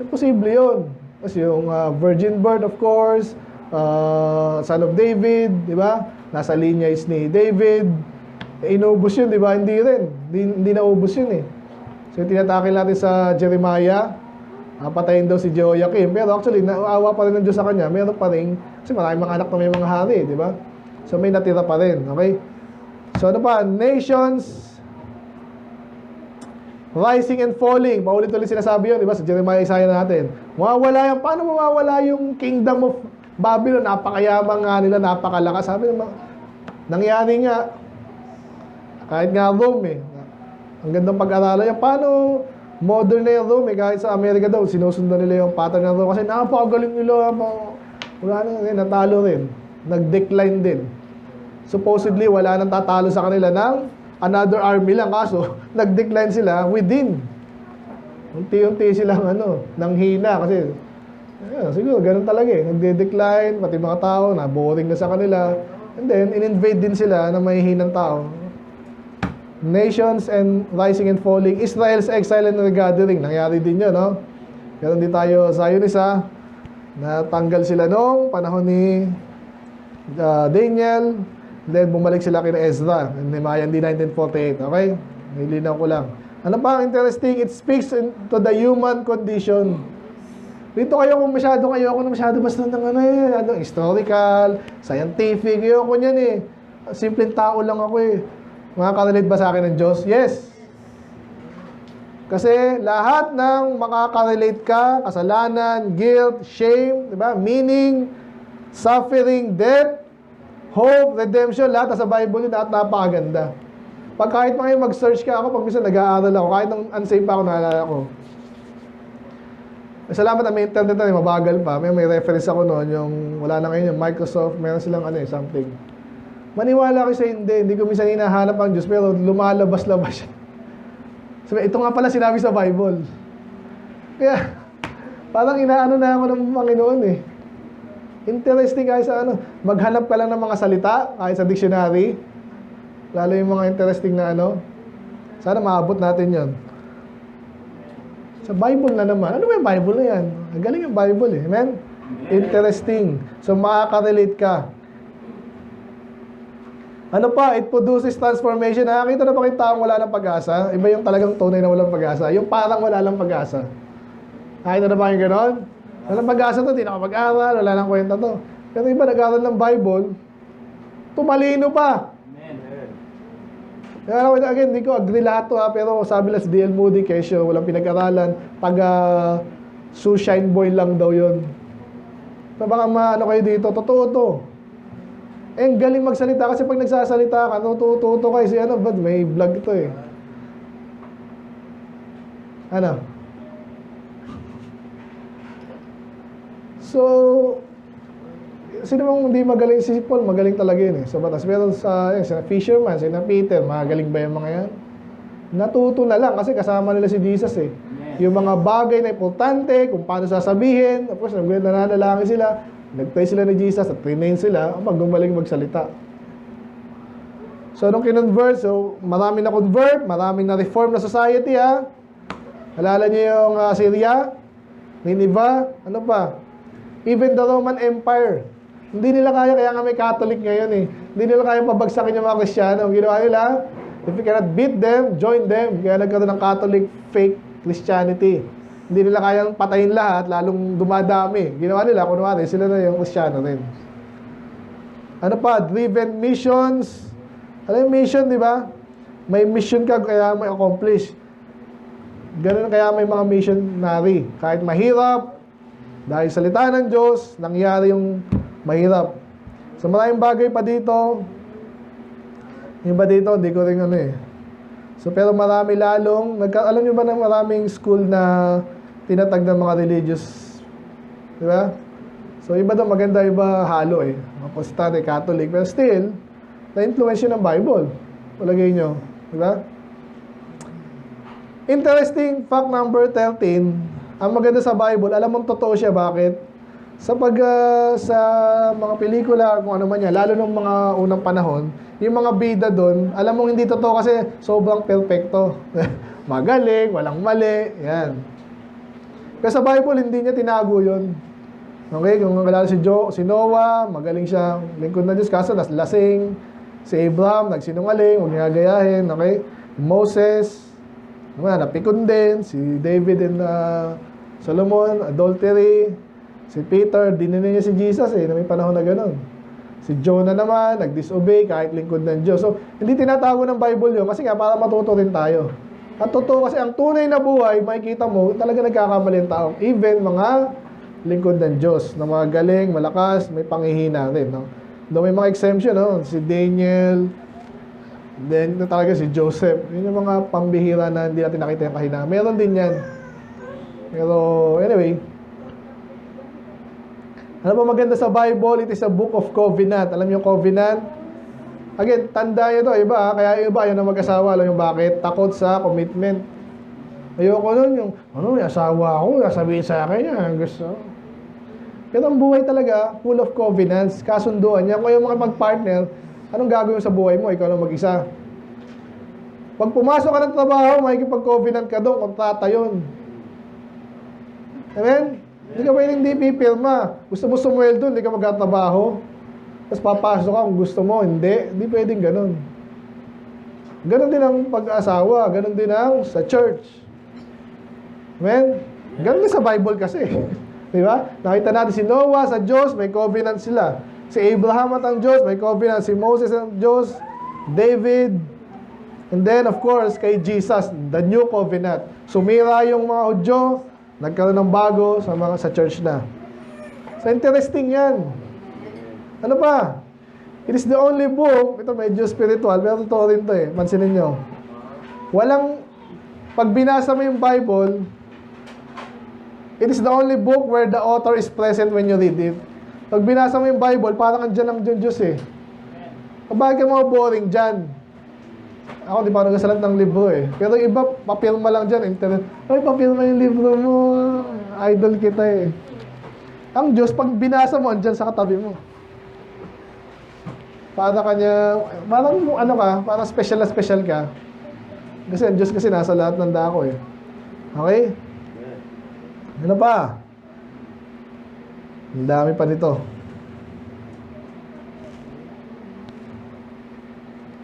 Imposible yun. Kasi yung virgin birth, of course, son of David, di ba? Nasa lineage ni David. Inubos yun, di ba? Hindi rin. Hindi naubos yun eh. So, tinatake natin sa Jeremiah, patayin daw si Jehoiakim. Pero actually, naawa pa rin ng Diyos sa kanya. Meron pa rin, kasi maraming mga anak na may mga hari, di ba? So, may natira pa rin. Okay? So, ano pa? Nations rising and falling. Paulit-ulit sinasabi yun, di ba? Sa Jeremiah, Isaiah natin. Mawawala yan. Paano mawawala yung kingdom of Babylon? Napakayamang nga nila, napakalakas. Sabi naman, nangyari nga. Kahit nga Rome eh. Ang gandang pag-aralan yan. Paano modern na yung Rome eh? Kahit sa Amerika daw, sinusundan nila yung pattern ng Rome. Kasi napakagaling nila. Wala na, natalo rin. Nag-decline din. Supposedly, wala nang tatalo sa kanila ng another army lang. Kaso, nag-decline sila within. Unti-unti silang nanghina. Kasi, siguro, ganun talaga eh. Nagde-decline, pati mga tao, na-boring na sa kanila. And then, in-invade din sila ng mahihinang tao. Nations and rising and falling. Israel's exile and regathering. Nangyari din yun, no? Meron din tayo sa Zionist, natanggal sila noong panahon ni Daniel. Then, bumalik sila kina Ezra, Nehemiah D. 1948. Okay? Nilinaw ko lang. Ano pa ang interesting? It speaks to the human condition. Dito kayo kung masyado basta ng historical, scientific, ayoko niyan eh. Simpleng tao lang ako eh. Makaka-relate ba sa akin ng Diyos? Yes. Kasi lahat ng makaka-relate ka, kasalanan, guilt, shame, di ba? Meaning, suffering, death, hope, redemption, lahat sa Bible yun, lahat napakaganda. Pag kahit mga mag-search ka, ako pag minsan nag-aaral ako, kahit nung unsaved pa ako, naalala ko. Salamat na may internet na, mabagal pa. May reference ako noon, yung wala na ngayon, yung Microsoft, meron silang something. Maniwala ko sa hindi ko minsan hinahanap ang Diyos, pero lumalabas-labas siya. Sabi, ito nga pala sinabi sa Bible. Kaya, parang inaano na ako ng Panginoon eh. Interesting kahit sa maghanap ka lang ng mga salita, kahit sa dictionary. Lalo yung mga interesting na Sana maabot natin yon. Sa Bible na naman. Ano ba yung Bible na yan? Galing yung Bible eh. Amen? Interesting. So, makaka-relate ka. Ano pa? It produces transformation. Nakakita na ba kayong taong wala ng pag-asa? Iba yung talagang tunay na walang pag-asa. Yung parang wala lang pag-asa. Nakakita na ba kayong ganon? Walang pag-asa to, di nakapag-aral, wala nang kwenta to. Pero iba nag-aral ng Bible, tumalino pa. Kaya again, hindi ko agree lahat to pero sabi lang si D.L. Moody, kesyo, walang pinag-aralan, sunshine boy lang daw yun. So baka kayo dito, totoo to. Ang galing magsalita kasi pag nagsasalita ka, tututo kayo si ba't may vlog ito eh. So, sino bang hindi magaling si Paul? Magaling talaga yun eh, sa batas. Pero sina Fisherman, sina Peter, magaling ba yung mga yan? Natuto na lang kasi kasama nila si Jesus eh. Yung mga bagay na importante, kung paano sasabihin, of course, nananalangin sila, nag-pray sila ni Jesus at remain sila, gumaling magsalita. So, nung kinonvert, marami na convert, maraming na reform na society ha. Alala niyo yung Syria, Nineveh, ano pa? Even the Roman Empire. Hindi nila kaya nga may Catholic ngayon eh. Hindi nila kaya pabagsakin yung mga Kristiyano. Ang ginawa nila, if you cannot beat them, join them. Kaya nagkaroon ng Catholic fake Christianity. Hindi nila kayang patayin lahat, lalong dumadami. Ginawa nila, kunwari, sila na yung Kristiyano rin. Ano pa? Driven missions. Ano yung mission, di ba? May mission ka, kaya may accomplish. Ganun kaya may mga missionary. Kahit mahirap, dahil salita ng Diyos, nangyari yung mahirap. So maraming bagay pa dito. Yung ba dito, hindi ko rin So pero marami lalong, alam nyo ba na maraming school na tinatag ng mga religious, di ba? So iba daw maganda, iba halo eh. Mga protestante, Catholic, pero still, na-influence yun ng Bible. Palagay nyo, di ba? Interesting fact number 13, ang maganda sa Bible, alam mong totoo siya, bakit? Sa mga pelikula, kung ano man yan, lalo ng mga unang panahon, yung mga bida doon, alam mong hindi totoo kasi sobrang perfecto. Magaling, walang mali, yan. Pero sa Bible, hindi niya tinago yun. Okay, kung kalala si Noah, magaling siya, lingkod na Diyos, kaso lasing. Si Abraham, nagsinungaling, huwag niya gayahin, okay? Moses, napikon din. Si David and Solomon, adultery. Si Peter, dininin niya si Jesus na may panahon na gano'n. Si Jonah naman, nag-disobey kahit lingkod ng Diyos. So, hindi tinatago ng Bible yun kasi nga para matuto rin tayo. At totoo kasi ang tunay na buhay, makikita mo, talaga nagkakamali ang tao. Even mga lingkod ng Diyos, na mga galing, malakas, may panghihina rin. No? Doon may mga exemption, no? Si Daniel, then talaga si Joseph. Yun yung mga pambihira na hindi natin nakita yung kahina. Meron din yan. Pero anyway, ano ba maganda sa Bible? It is a book of covenant. Alam niyo covenant? Again, tanda nyo ito, iba kaya iba ayaw na mag-asawa. Alam niyo bakit? Takot sa commitment. Ayoko nun yung, may asawa ako, sasabihin sa akin yan, gusto. Pero ang buhay talaga, full of covenants, kasunduan niya. Kung yung mga mag-partner, anong gagawin sa buhay mo? Ikaw lang mag-isa. Pag pumasok ka ng trabaho, makikipag-covenant ka doon, kontrata yun. Amen? Hindi ka pwedeng hindi pipirma. Gusto mo sumweldo, hindi ka magtatrabaho. Tapos papasok ka kung gusto mo, hindi pwedeng ganun. Ganun din ang pag-asawa, ganun din ang sa church. Amen? Ganun din sa Bible kasi. Di ba? Nakita natin si Noah sa Diyos, may covenant sila. Si Abraham at ang Diyos, may covenant. Si Moses at ang Diyos, David, and then of course, kay Jesus, the new covenant. Sumira yung mga Hudyo, nagkaroon ng bago sa church na. So interesting yan. Ano pa? It is the only book, ito medyo spiritual, pero totoo rin ito eh. Pansinin nyo. Pag binasa mo yung Bible, it is the only book where the author is present when you read it. Pag binasa mo yung Bible, parang andyan lang Diyos eh. Bakit ka mga boring dyan? Ako, di pa nagsasalat ng libro eh. Pero yung iba, papirma lang dyan, internet. Ay, papirma yung libro mo. Idol kita eh. Ang Diyos, pag binasa mo, andyan sa katabi mo. Para kanya, parang ano ka, parang special na special ka. Kasi ang Diyos kasi nasa lahat ng dako eh. Okay? Ano pa? Ang dami pa nito.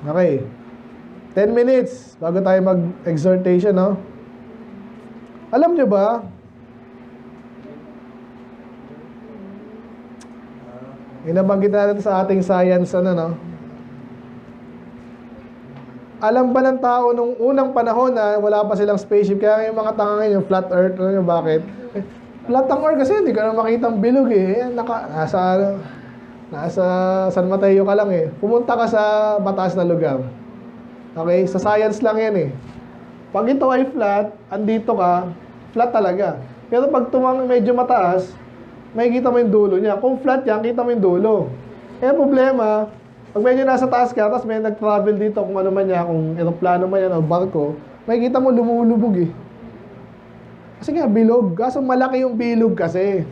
Okay. 10 minutes bago tayo mag-exhortation, no? Alam nyo ba? Inabanggit natin sa ating science, no? Alam ba ng tao nung unang panahon na wala pa silang spaceship, kaya yung mga tanga ngayon, yung flat earth, ano, bakit? Flat ang earth kasi hindi ka na makita ang bilog eh. Nasa San Mateo ka lang eh. Pumunta ka sa mataas na lugar. Okay? Sa science lang yan eh. Pag ito ay flat, andito ka, flat talaga. Pero pag medyo mataas, may kita mo yung dulo niya. Kung flat yan, kita mo yung dulo. Kaya problema, pag medyo nasa taas ka, tapos may nag-travel dito, kung ano man yan, kung aeroplano man yan o barko, may kita mo lumulubog eh. Kasi nga, bilog. Kaso malaki yung bilog kasi.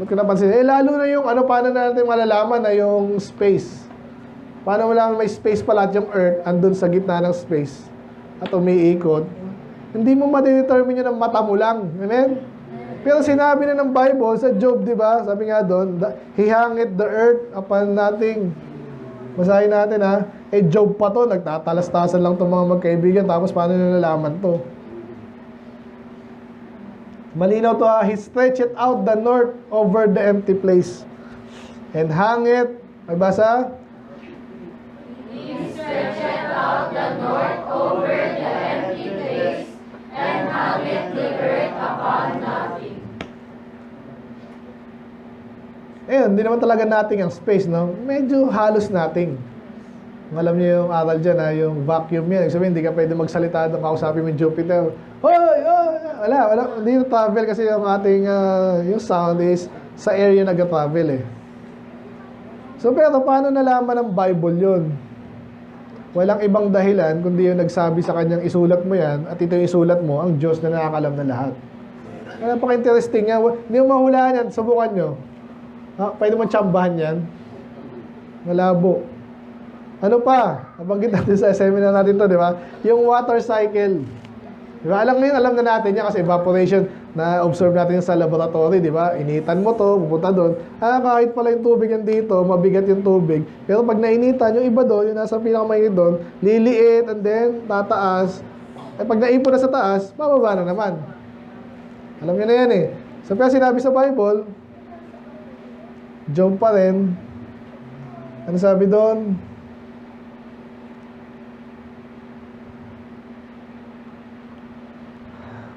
Ba't ka napansin? Lalo na yung paano natin malalaman na yung space. Paano malaman may space pala at yung Earth andun sa gitna ng space at umiikot. Hindi mo ma-determine yun ng mata mo lang. Amen? Pero sinabi na ng Bible sa Job, di ba? Sabi nga doon, He hangeth the earth upon nothing. Basahin natin ha. Job pa to, nagtatalas-tasan lang itong mga magkaibigan. Tapos paano nilalaman to? Malinaw to ha. He stretched out the north over the empty place. And hangeth, may basa? He stretched out the north over the empty place, and hangeth the earth upon nothing. Hindi naman talaga nating ang space, no? Medyo halos nating. Alam niyo yung aral dyan, yung vacuum yan. Sabihin, hindi ka pwede magsalita doon, kausapin mo yung Jupiter. Wala. Hindi na travel kasi yung ating, yung sound is sa area nag-travel eh. So, pero paano nalaman ng Bible yun? Walang ibang dahilan kundi yung nagsabi sa kanyang isulat mo yan at ito yung isulat mo, ang Diyos na nakakalam na lahat. Kaya napaka-interesting yan. Hindi mo mahulaan yan, subukan nyo. Pwede mo tsambahan yan. Malabo. Ano pa? Nabanggit natin sa seminar natin to, di ba? Yung water cycle. Di ba? Alam na natin yan kasi evaporation na observe natin sa laboratory, di ba? Initan mo to, pupunta doon. Kahit pala yung tubig yan dito, mabigat yung tubig. Pero pag nainitan, yung iba doon, yung nasa pinakamainit doon, liliit and then tataas. Pag naipon na sa taas, bababa na naman. Alam nyo na yan eh. So, kaya sinabi sa Bible, Job pa rin. Ano sabi doon?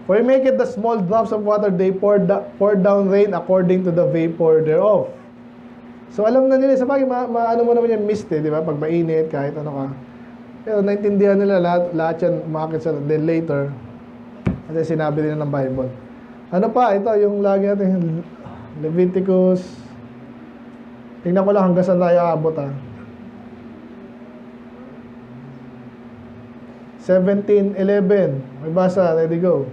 For he maketh the small drops of water, they pour down rain according to the vapor thereof. So alam na nila, sabagay, ano mo naman yung mist eh, di ba? Pag mainit, kahit ano ka. Pero naintindihan nila lahat yan, umakit sa, then later, kasi sinabi din ng Bible. Ano pa? Ito, yung lagi natin, Leviticus. Tingnan ko lang hanggang saan tayo aabot ha. 17:11. May basa, ready go.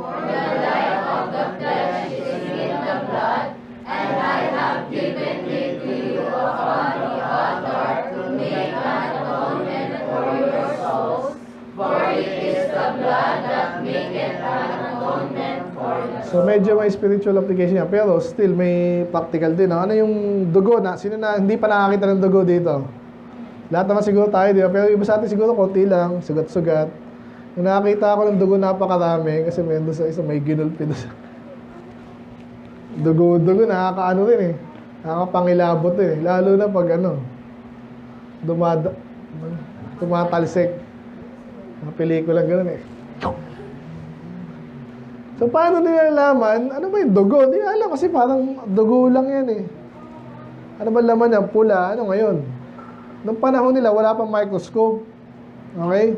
For the life of the flesh is in the blood, and I have given it to you upon the altar to make an atonement for your souls, for it is the blood that maketh an atonement for the souls. So medyo may spiritual application yan. Pero still may practical din. No? Ano yung dugo na? Sino na hindi pa nakakita ng dugo dito? Lahat naman siguro tayo, di ba? Pero iba sa atin siguro konti lang, sugat-sugat. Yung nakakita ako ng dugo napakarami kasi may doon sa isa may ginulpi doon. Dugo-dugo, nakakaano rin eh. Nakakapangilabot eh. Lalo na pag ano, tumatalsik. Mga pelikulang gano'n eh. So, paano nila nalaman? Ano ba yung dugo? Hindi alam kasi parang dugo lang yan eh. Ano ba laman niya? Pula. Ano ngayon? Noong panahon nila, wala pang microscope. Okay?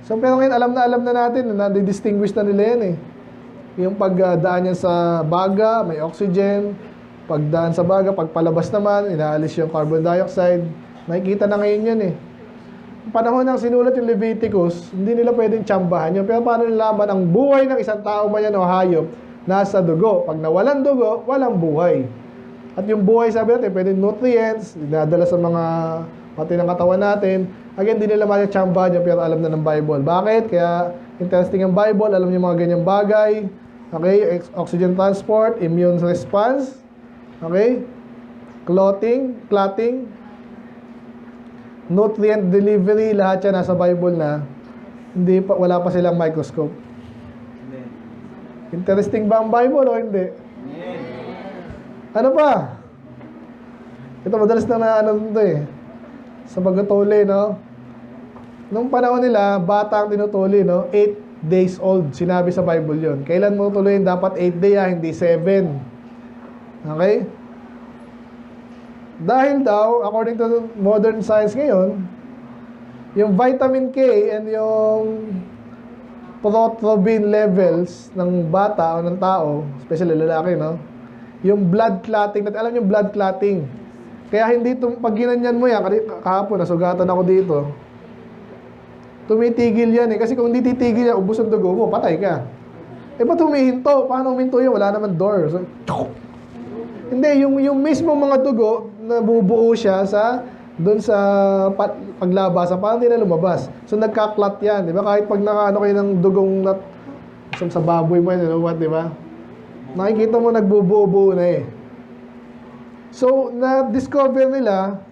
So, pero ngayon, alam na natin, na-distinguish na nila yan eh. Yung pagdaan niya sa baga, may oxygen. Pagdaan sa baga, pagpalabas naman, inaalis yung carbon dioxide. Nakikita na ngayon yan eh. Panahon ng sinulat yung Leviticus, hindi nila pwedeng tsambahan yun. Pero paano nalaman ang buhay ng isang tao man yan o hayop nasa dugo? Pag nawalan dugo, walang buhay. At yung buhay, sabi natin, pwedeng nutrients, dinadala sa mga pati ng katawan natin. Again, hindi nila matsambahan yun, pero alam na ng Bible. Bakit? Kaya interesting ang Bible, alam niyo mga ganyang bagay. Okay? Oxygen transport, immune response. Okay? Clotting, nutrient delivery, lahat yan nasa Bible na. Wala pa silang microscope. Interesting ba ang Bible o hindi? Ano pa? Ito madalas na ano ito eh. Sa pagtutuli, no? Nung panahon nila, bata ang tinutuli, no? 8 days old. Sinabi sa Bible yon. Kailan mo tuloyin? Dapat 8 day, hindi 7. Okay? Dahil daw, according to modern science ngayon, yung vitamin K and yung prothrombin levels ng bata o ng tao, especially lalaki, no? Yung blood clotting, alam yung blood clotting. Kaya hindi, pag ginanyan mo yan, kahapon, nasugatan ako dito, tumitigil yan eh. Kasi kung hindi titigil yan, ubos ang dugo mo, patay ka. Eh, ba't humihinto? Paano huminto yan? Wala naman door. So, hindi, yung mismo mga dugo, nabubuo siya doon sa paglabasan, parang hindi na lumabas. So, nagka-clot yan, di ba? Kahit pag nakaano kayo ng dugong sa baboy mo, you know what, di ba? Nakikita mo nagbubuo-buo na eh. So, na-discover nila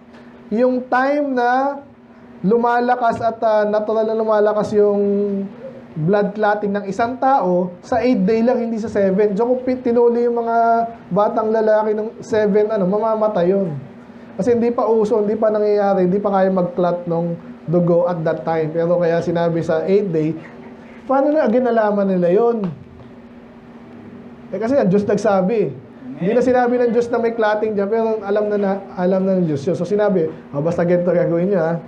yung time na lumalakas at natural na lumalakas yung blood clotting ng isang tao sa 8 day lang, hindi sa 7. So, kung tinuli yung mga batang lalaki ng 7, mamamatay yun. Kasi hindi pa uso, hindi pa nangyayari, hindi pa kaya mag-clot ng dugo at that time. Pero kaya sinabi sa 8 day, paano na ginalaman nila yun? Eh kasi ang Diyos nagsabi. Hindi na sinabi ng Diyos na may clotting dyan, pero alam na ng Diyos yun. So sinabi, basta ganito gagawin nyo ha.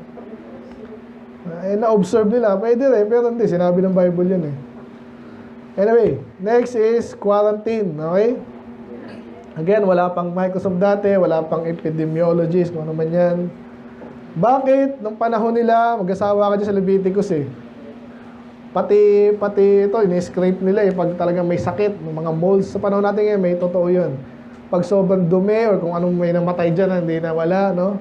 Na-observe nila, pwede rin, pero hindi, sinabi ng Bible yun eh. Anyway, next is quarantine, okay? Again, wala pang Microsoft dati, wala pang epidemiologist, kung ano man yan. Bakit? Nung panahon nila, mag-asawa ka dyan sa Leviticus eh. Pati ito, ini-scrape nila eh, pag talagang may sakit, mga molds. Sa panahon natin ngayon, may totoo yun. Pag sobrang dumi, or kung anong may namatay dyan, hindi na wala, no?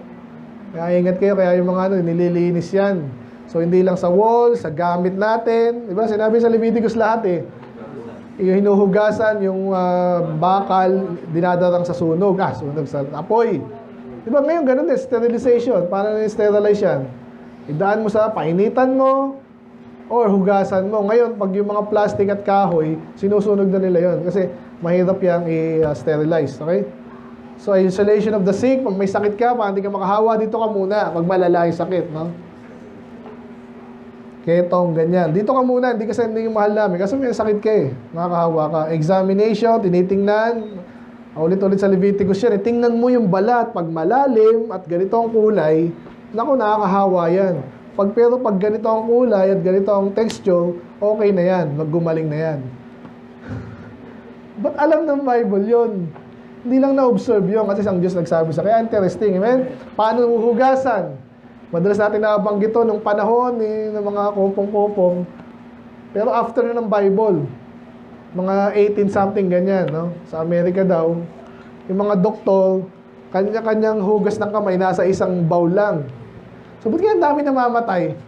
Kaya ingat kayo, kaya yung mga nililinis yan. So, hindi lang sa wall, sa gamit natin. Diba? Sinabi sa Leviticus lahat eh. Yung hinuhugasan, yung bakal, dinadarang sa sunog. Sunog sa apoy. Diba? Ngayon, ganun din, sterilization. Paano na-sterilize yan? Idaan mo sa painitan mo, or hugasan mo. Ngayon, pag yung mga plastic at kahoy, sinusunog na nila yon kasi mahirap yung i-sterilize. Okay? So, isolation of the sick. Pag may sakit ka, pag hindi ka makahawa, dito ka muna. Pag malala yung sakit, no? Ketong, ganyan. Dito ka muna, hindi kasi hindi yung mahal namin. Kasi may sakit ka eh. Nakakahawa ka. Examination, tinitingnan. Ulit-ulit sa Leviticus yan. Tingnan mo yung balat. Pag malalim at ganito ang kulay, naku, nakakahawa yan. Pero pag ganito ang kulay at ganito ang texture, okay na yan. Maggumaling na yan. Ba't alam ng Bible yun? Hindi lang na-observe yun kasi ang Diyos nagsabi sa kaya interesting. Amen? Paano hugasan? Madalas natin nabanggit ito nung panahon ng mga kupong-kupong. Pero after ng Bible, mga 18-something ganyan, no? Sa Amerika daw, yung mga doktor, kanya-kanyang hugas ng kamay nasa isang bowl lang. So, ba't kaya ang dami namamatay?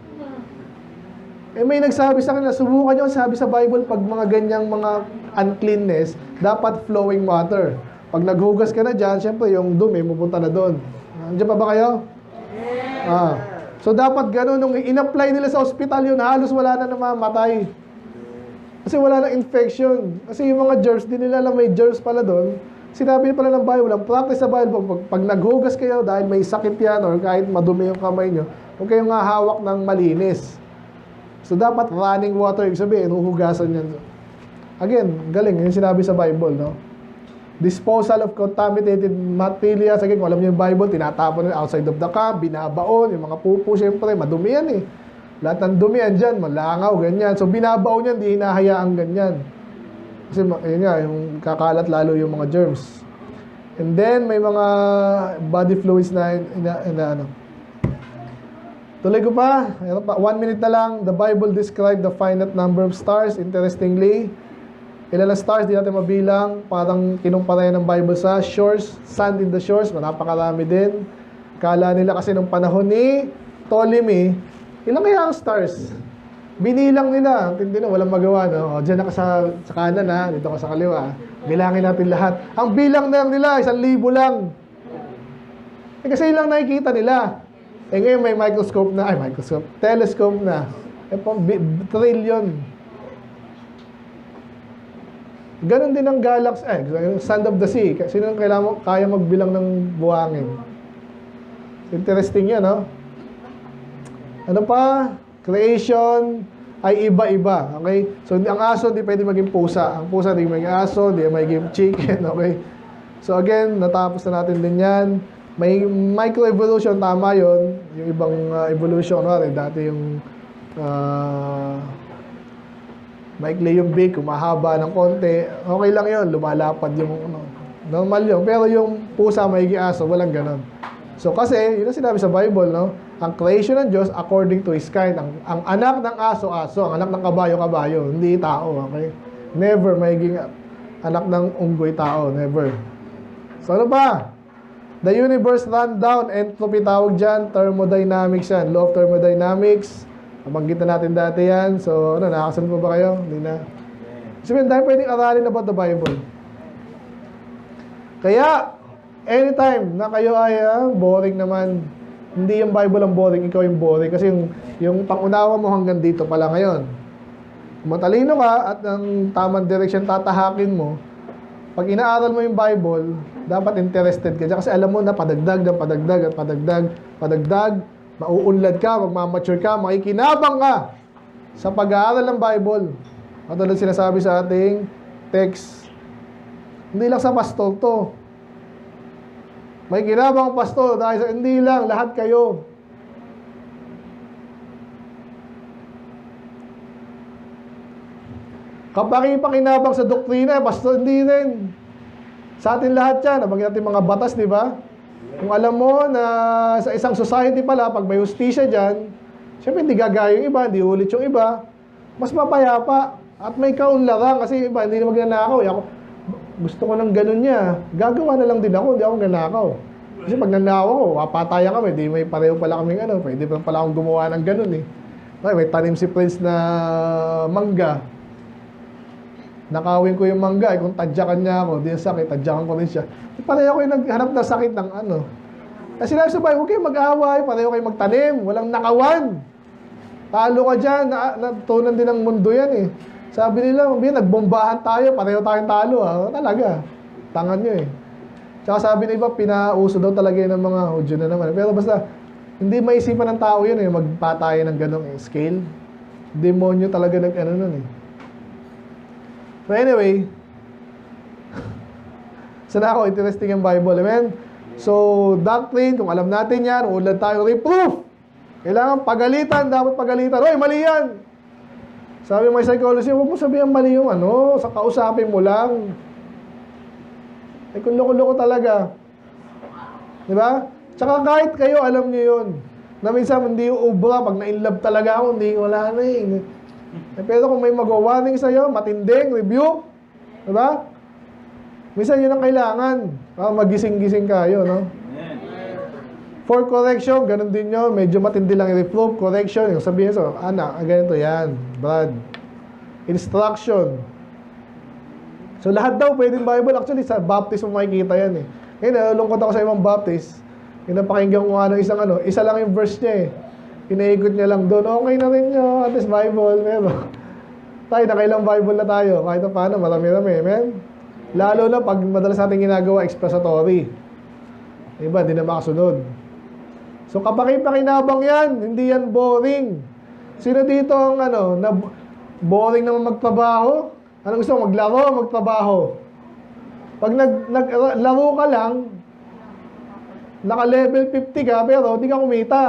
Eh, may nagsabi sa kanila, subukan nyo, sabi sa Bible, pag mga ganyang mga uncleanness, dapat flowing water. Pag naghugas ka na dyan, syempre yung dumi, pupunta na doon. Andiyan pa ba kayo? So dapat ganun, nung in-apply nila sa hospital yun, halos wala na namamatay. Kasi wala na infection. Kasi yung mga germs, di nila alam may germs pala doon. Sinabi pala ng Bible, ang practice sa Bible, pag naghugas kayo dahil may sakit yan or kahit madumi yung kamay nyo, huwag kayong hawak ng malinis. So dapat running water, ibig sabihin, huhugasan yan. Again, galing, yung sinabi sa Bible, no? Disposal of contaminated materials. Again, kung alam nyo yung Bible, tinatapon nila outside of the cup, binabaon, yung mga pupo, syempre, madumi yan eh. Lahat ng dumi yan dyan, malangaw, ganyan. So binabaon yan, di hinahayaan ganyan. Kasi yun nga, yung kakalat lalo yung mga germs. And then, may mga body fluids na ano. Tuloy ko pa. 1 minute na lang. The Bible described the finite number of stars. Interestingly, ilan na stars, di natin mabilang. Parang kinumpara ng Bible sa shores, sand in the shores. Napakarami din. Kala nila kasi nung panahon ni Ptolemy, ilang kaya ang stars? Binilang nila. Hindi na, walang magawa. No? O, dyan ako sa kanan, ha? Dito ako sa kaliwa. Bilangin natin lahat. Ang bilang na nila, 1,000 lang. Kasi ilang nakikita nila. Ngayon may telescope na. Trillion. Ganon din ang galaxy, sand of the sea. Sino nang kaya magbilang ng buhangin? Interesting yan, no? Ano pa? Creation ay iba-iba. Okay? So, ang aso hindi pwede maging pusa. Ang pusa hindi maging aso, hindi maging chicken. Okay? So, again, natapos na natin din yan. May microevolution, tama yun. Yung ibang evolution, dati yung maikli yung beak, kumahaba ng konti. Okay lang yun, lumalapad yung normal yun. Pero yung pusa, maigi aso, walang ganon. So kasi, yun ang sinabi sa Bible, no? Ang creation ng Diyos according to His kind. Ang anak ng aso, ang anak ng kabayo, hindi tao, okay? Never maiging anak ng unggoy tao, never. So ano ba? The universe ran down, entropy tawag dyan, thermodynamics yan, law of thermodynamics. Nabanggit na natin dati yan. So, nakakasunod po ba kayo? Hindi na. Sabihin, dahil pwedeng aralin about the Bible. Kaya, anytime na kayo ay boring naman, hindi yung Bible ang boring, ikaw yung boring. Kasi yung pangunawa mo hanggang dito pala ngayon. Kung matalino ka at ang tamang direction tatahakin mo, pag inaaral mo yung Bible, dapat interested ka dyan. Kasi alam mo na padagdag, mauunlad ka, magmamature ka, makikinabang ka sa pag-aaral ng Bible. Katulad sinasabi sa ating text. Hindi lang sa pastor to. Makikinabang pastor, dahil sa hindi lang, lahat kayo. Kapag pakinabang sa doktrina, pastor, hindi rin. Sa atin lahat yan, nabanggit natin mga batas, di ba? Kung alam mo na sa isang society pala, pag may hustisya dyan, syempre hindi gagaya yung iba, hindi ulit yung iba, mas mapayapa at may kaunlaran kasi iba, hindi na magnanakaw. Ako, gusto ko ng ganun niya, gagawa na lang din ako, hindi ako magnanakaw. Kasi pag nanakaw ako, wapatayan kami, di may pareho pala kaming pwede pa pala akong gumawa ng ganun eh. May tanim si Prince na mangga. Nakawin ko yung mangga, kung tadyakan niya ako, di sakit, tadyakan ko rin siya. Pareho kayo naghanap na sakit ng Kasi sinabi sa Bible, huwag kayong mag-away, pareho kayo magtanim, walang nakawan. Talo ka dyan, natunan din ng mundo yan eh. Sabi nila, nagbombahan tayo, pareho tayong talo Talaga, tangan nyo eh. Tsaka sabi na iba, pinauso daw talaga yun ng mga Hudyo na naman. Pero basta, hindi maisipan ng tao yun eh, magpatayan ng ganong scale. Demonyo talaga nun eh. So anyway, sana ako, interesting yung Bible, amen? So, doctrine, kung alam natin yan, ulan tayo, reproof. Kailangan pagalitan, dapat pagalitan. Oy, mali yan! Sabi may psychology, huwag mo sabihin mali yung sa kausapin mo lang. Kung loko-loko talaga. Diba? Tsaka kahit kayo, alam nyo yun. Na minsan, hindi ubra, pag na-inlove talaga ako, hindi, wala na eh. Pero kung may mag-warning sa'yo, matinding, review, diba? Minsan yun ang kailangan para magising-gising kayo, no? For correction, ganun din yun. Medyo matindi lang i-reprove, correction. Yung sabihin so, anak, ganito yan, Brad. Instruction. So lahat daw pwedeng Bible. Actually, sa baptism makikita yan eh. Ngayon, nalulungkot ako sa ibang baptist. Yung napakinggan ko isang isa lang yung verse niya eh. Pinaikot niya lang doon. Okay na rin nyo, at least Bible. Pero, tayo, nakailang Bible na tayo. Kahit na paano, marami-rami. Amen? Lalo na pag madalas natin ginagawa, expository. Iba, hindi na makasunod. So, kapaki-pakinabang yan. Hindi yan boring. Sino dito ang na boring naman magtrabaho? Anong gusto mo? Maglaro o magtrabaho? Pag naglaro ka lang, naka-level 50 ka, pero hindi ka kumita.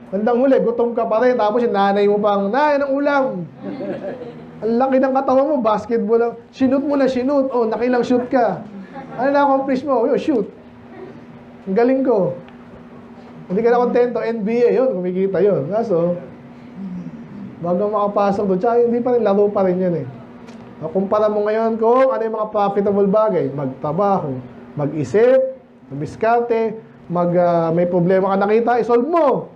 Bandang huli, gutom ka pa rin. Tapos yung nanay mo pang, nay, anong ulam? Ang laki ng katawan mo, basketball lang. Shoot mo na shoot. Oh, nakilang shoot ka. Ano na-accomplish mo? Yo, shoot. Ang galing ko. Hindi ka na kontento, NBA, yun, kumikita yun. Kaso, bago makapasok doon, tsaka hindi pa rin, laro pa rin yun eh. Kumpara mo ngayon kung ano yung mga profitable bagay. Magtrabaho, mag-isip, mag-diskarte, may problema ka nakita, isolve mo.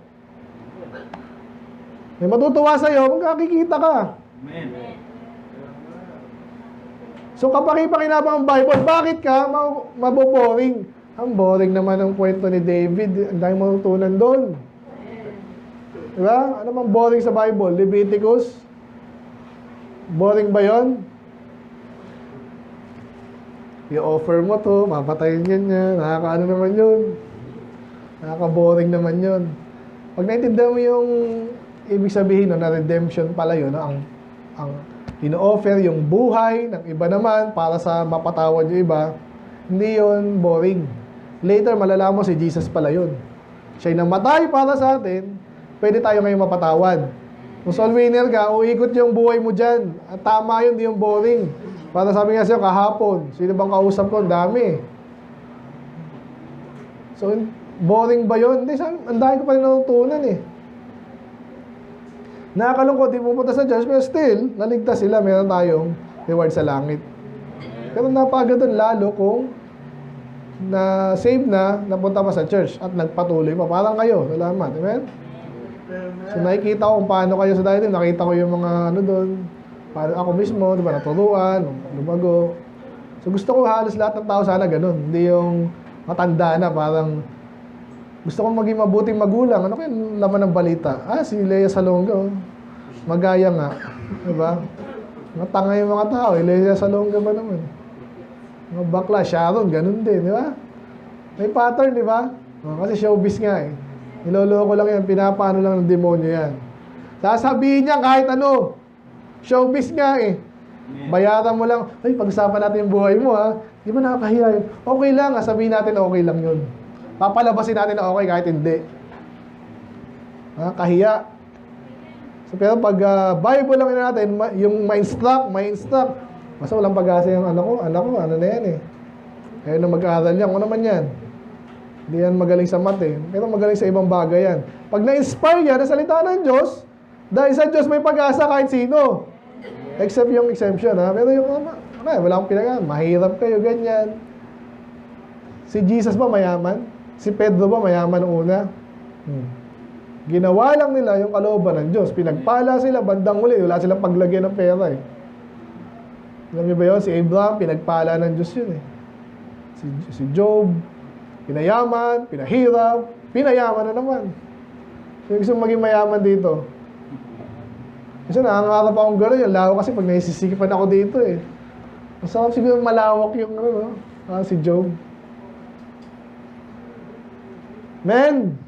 May matutuwa sa'yo, magkakikita ka. Amen. So kapag ipakinabang ang Bible, bakit ka maboboring? Ang boring naman ng kwento ni David. Ang dahil matutunan doon. Diba? Ano bang boring sa Bible? Leviticus? Boring ba yon? I-offer mo to, mapatayin niya. Nakakaano naman yun. Nakaka-boring naman yun. Pag naintindihan mo yung ibig sabihin na redemption pala yun, ang ino-offer yung buhay ng iba naman para sa mapatawad yung iba, hindi yun boring. Later, malalaman mo si Jesus pala yun. Siya'y namatay para sa atin, pwede tayo ngayon mapatawad. Kung soul winner ka, uikot yung buhay mo dyan. At tama yun, di yung boring. Para sabi nga sa'yo, kahapon, sino bang kausap ko? Ang dami. So, boring ba yun? Hindi, ang dahil ko pa rin natutunan eh. Nakakalungkot, di pupunta sa church, pero still, naligtas sila, meron tayong reward sa langit. Pero napakaganda lalo kung na-save na, napunta pa sa church at nagpatuloy pa. Parang kayo, salamat. Amen? So nakikita ko kung paano kayo sa dahil, nakita ko yung mga doon, paano ako mismo, di ba, naturuan, lumago. So gusto ko halos lahat ng tao sana ganun, hindi yung matanda na, parang gusto kong maging mabuting magulang. Ano kaya laman ng balita? Si Lea Salonga, oh. Magaya nga. Diba? Matanga yung mga tao. Lea Salonga ba naman? Mga bakla, Sharon, ganun din, di ba? May pattern, di ba? Kasi showbiz nga eh. Niloloko lang yan, pinapano lang ng demonyo yan. Sasabihin niya kahit ano. Showbiz nga eh. Bayaran mo lang, ay, pag-usapan natin yung buhay mo ha. Di ba nakakahiya yun? Okay lang, sabihin natin okay lang yun. Papalabasin natin na okay kahit hindi. Kahiya. So, pero pag Bible lang natin, yung ma-instruct. Basta walang pag-asa yung anak ko, ano na yan eh. Kaya na mag-aaral yan, ano naman yan. Hindi yan magaling sa math eh. Pero magaling sa ibang bagay yan. Pag na-inspire yan, na salita ng Diyos, dahil sa Diyos may pag-asa kahit sino. Except yung exemption ha. Pero yung wala akong pinag-aaral. Mahirap kayo, ganyan. Si Jesus ba mayaman? Si Pedro ba mayaman una? Ginawa lang nila yung kalooban ng Diyos. Pinagpala sila, bandang huli. Wala silang paglagyan ng pera eh. Alam niyo ba yun? Si Abraham, pinagpala ng Diyos yun eh. Si Job, pinayaman, pinahirap, pinayaman na naman. So, gusto maging mayaman dito. Kasi nangangarap akong gano'n. Yung lawak kasi pag naisisikipan ako dito eh. Masarap siguro malawak yung si Job. Men.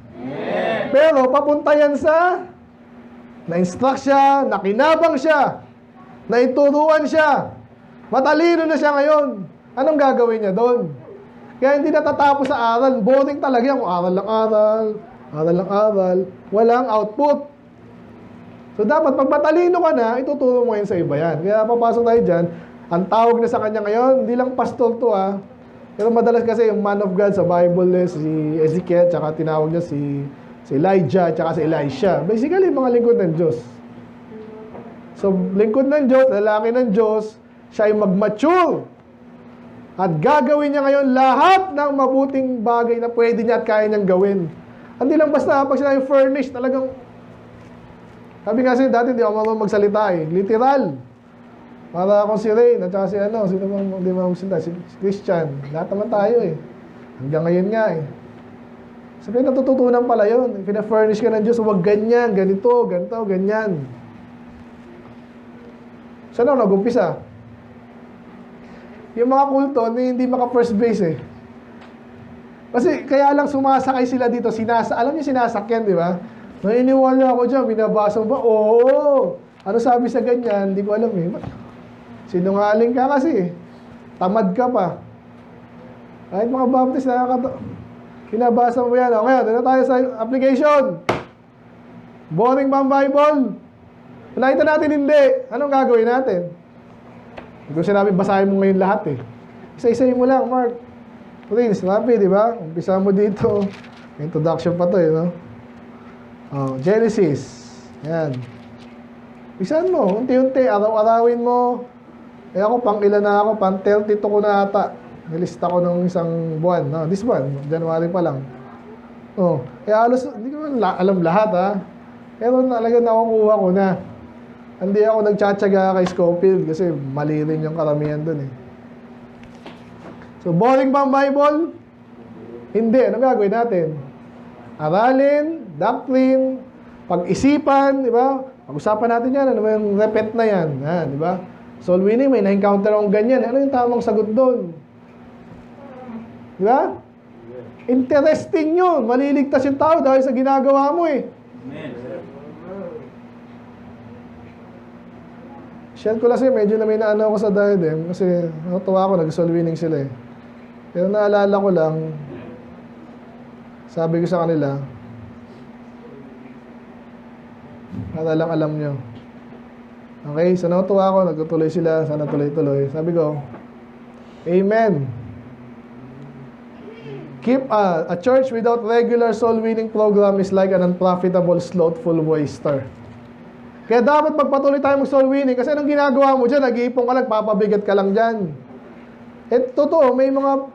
Pero papunta yan sa na-instruct siya, nakinabang siya, naituruan siya, matalino na siya ngayon. Anong gagawin niya doon? Kaya hindi natatapos sa aral. Boring talaga yan. Kung aral lang aral, aral lang aral, walang output. So dapat pag matalino ka na, ituturo mo ngayon sa iba yan. Kaya papasok tayo dyan. Ang tawag na sa kanya ngayon, hindi lang pastor to pero madalas kasi yung man of God sa Bible si Ezekiel, tsaka tinawag niya si Elijah, tsaka si Elisha. Basically, mga lingkod ng Diyos. So, lingkod ng Diyos, lalaki ng Diyos, siya ay mag-mature. At gagawin niya ngayon lahat ng mabuting bagay na pwede niya at kaya niyang gawin. Hindi lang basta, pag sila yung furnish, talagang, sabi nga sa'yo, dati hindi ako marunong magsalita eh. Literal. Para akong si Rain, at saka si ano, sino bang di ba magsinta? Si Christian. Lahat naman tayo eh. Hanggang ngayon nga eh. Sabi, natututunan pala yun. Pina-furnish ka ng Diyos, huwag ganyan, ganito, ganito, ganyan. Saan ako nag-umpisa? Yung mga kulto, hindi maka-first base eh. Kasi kaya lang sumasakay sila dito, alam niyo sinasakyan, di ba? Naniniwala ako dyan, binabasa mo ba? Oo! Ano sabi sa ganyan? Hindi ko alam eh. Sinungaling ka kasi. Tamad ka pa. Kahit mga baptist, kinabasa mo yan. Okay, doon na tayo sa application. Boring ba ang Bible? Nakita natin hindi. Anong gagawin natin? Hindi ko sinabi, basahin mo ngayon lahat eh. Isa-isahin mo lang, Mark. Prince, rapi, di ba? Umpisa mo dito. Introduction pa to eh, no? Oh, Genesis. Yan. Umpisahan mo, unti-unti, araw-arawin mo. Eh ako, pang ilan na ako, pang 32 ko na ata. Nilista ko ng isang buwan. No? This one, January pa lang. Oh, eh halos, hindi ko alam lahat ha. Pero talaga nakukuha ko na. Hindi ako nagtsatsaga kay Scofield kasi mali rin yung karamihan dun eh. So, boring ba ang Bible? Hindi. Ano gagawin natin? Aralin, doctrine, pag-isipan, di ba? Pag-usapan natin yan. Ano ba yung repent na yan? Di ba? Soul winning, may na-encounter akong ganyan. Ano yung tamang sagot doon? Di ba? Interesting yun. Maliligtas yung tao dahil sa ginagawa mo eh. Amen. Share ko lang siya, medyo na may naano ako sa diadem kasi natuwa ako, nag-soul winning sila eh. Pero naalala ko lang, sabi ko sa kanila, para lang alam nyo. Okay, so natuwa ako, nagtutuloy sila, sana tuloy-tuloy. Sabi ko, Amen. Keep a church without regular soul winning program is like an unprofitable, slothful waster. Kaya dapat magpatuloy tayo mag-soul winning kasi anong ginagawa mo dyan? Nag-iipon ka lang, papabigat ka lang dyan. Eh, totoo, may mga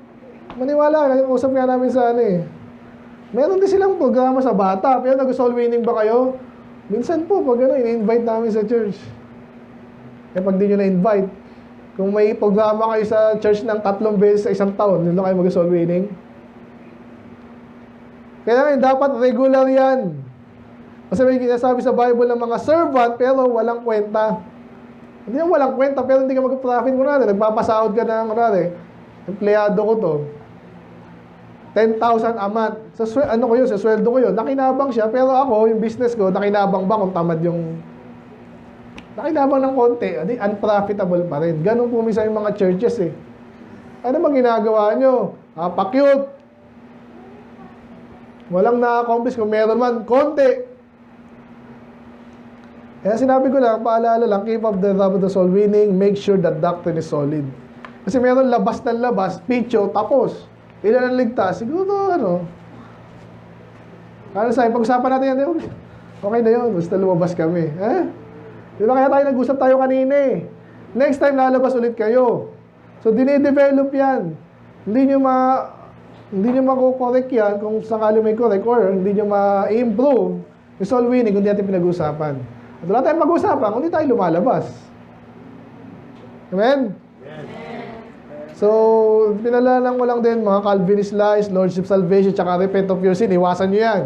maniwala, usap nga namin sa ano eh. Meron din silang programa sa bata, pero nag-soul winning ba kayo? Minsan po, pag ano, in-invite namin sa church. Eh, pag di nyo na-invite, kung may programa kayo sa church ng 3 beses sa isang taon, hindi na kayo mag-soul winning. Kaya dapat regular yan. Kasi may sinasabi sa Bible ng mga servant pero walang kwenta. Hindi na walang kwenta pero hindi ka mag-profit mo na. Nagpapasahod ka ng empleyado ko to. 10,000 a month. Ano ko yun? Sa sweldo ko yun. Nakinabang siya pero ako, yung business ko, nakinabang ba kung tamad yung... Nakinabang ng konti. Unprofitable pa rin. Ganun po minsan yung mga churches eh. Ano bang ginagawa nyo? Pa-cute. Walang na-accomplish. Kung meron man, konti. Kaya sinabi ko lang, paalala lang, keep up the love of the soul winning, make sure that doctrine is solid. Kasi meron labas ng labas, picho, tapos. Ilan ang ligtas? Siguro, ano. Ano sa'yo, pag-usapan natin yan, okay na yun, basta lumabas kami. Di ba kaya nag-usap tayo kanina eh. Next time, lalabas ulit kayo. So, dinidevelop yan. Hindi nyo mako-correct yan kung sakali may correct or hindi nyo ma-improve yung soul winning kung di natin pinag-usapan. At wala tayong mag-usapan kung di tayo lumalabas. Amen? So, pinalalang ko lang din mga Calvinist lies, Lordship Salvation, tsaka repent of your sin. Iwasan nyo yan.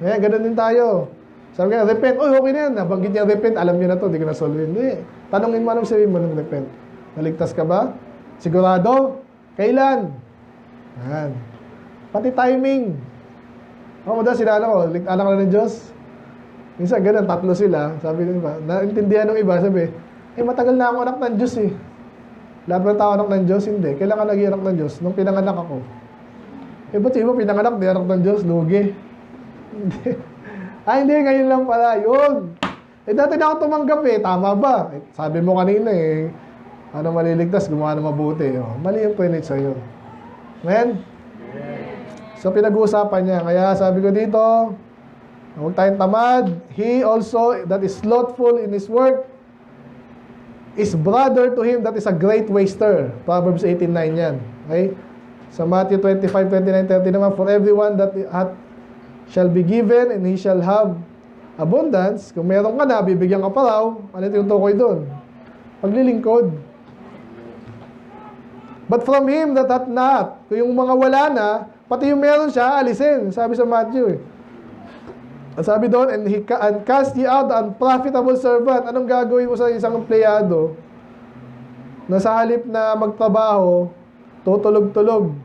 Ngayon, ganun din tayo. Sabi nga, repent. Uy, okay na yan. Nabanggit niya repent. Alam niyo na to. Hindi ko na solve. Hindi. Tanongin mo anong sabihin mo ng repent. Naligtas ka ba? Sigurado? Kailan? Yan. Pati timing. Ako daw, sinala ko. Alam ka na ng Diyos? Minsan, ganun, 3 sila. Sabi nyo ba? Naintindihan ng iba. Sabi, matagal na ako anak ng Diyos eh. Lahat ng tao anak ng Diyos? Hindi. Kailan ka naging anak ng Diyos? Nung pinanganak ako. Ba't yung iba pinanganak, di anak ng Diyos? Lugi. Hindi. Hindi, ngayon lang pala. Yun. Dati na ako tumanggap eh. Tama ba? Sabi mo kanina eh. Ano maliligtas, gumawa na mabuti. Mali yung pinit sa'yo. Amen? So, pinag-uusapan niya. Kaya sabi ko dito, huwag tayong tamad. He also that is slothful in his work is brother to him that is a great waster. Proverbs 18:9 yan. Okay? Sa Matthew 25:29-30 naman, for everyone that hath shall be given and he shall have abundance. Kung meron ka na, bibigyan ka pa raw. Ano yung tukoy doon? Paglilingkod. But from him that hath not, kung yung mga wala na, pati yung meron siya, alisin. Sabi sa Matthew eh. At sabi doon, and cast ye out the unprofitable servant. Anong gagawin mo sa isang empleyado na sa halip na magtrabaho, tutulog-tulog?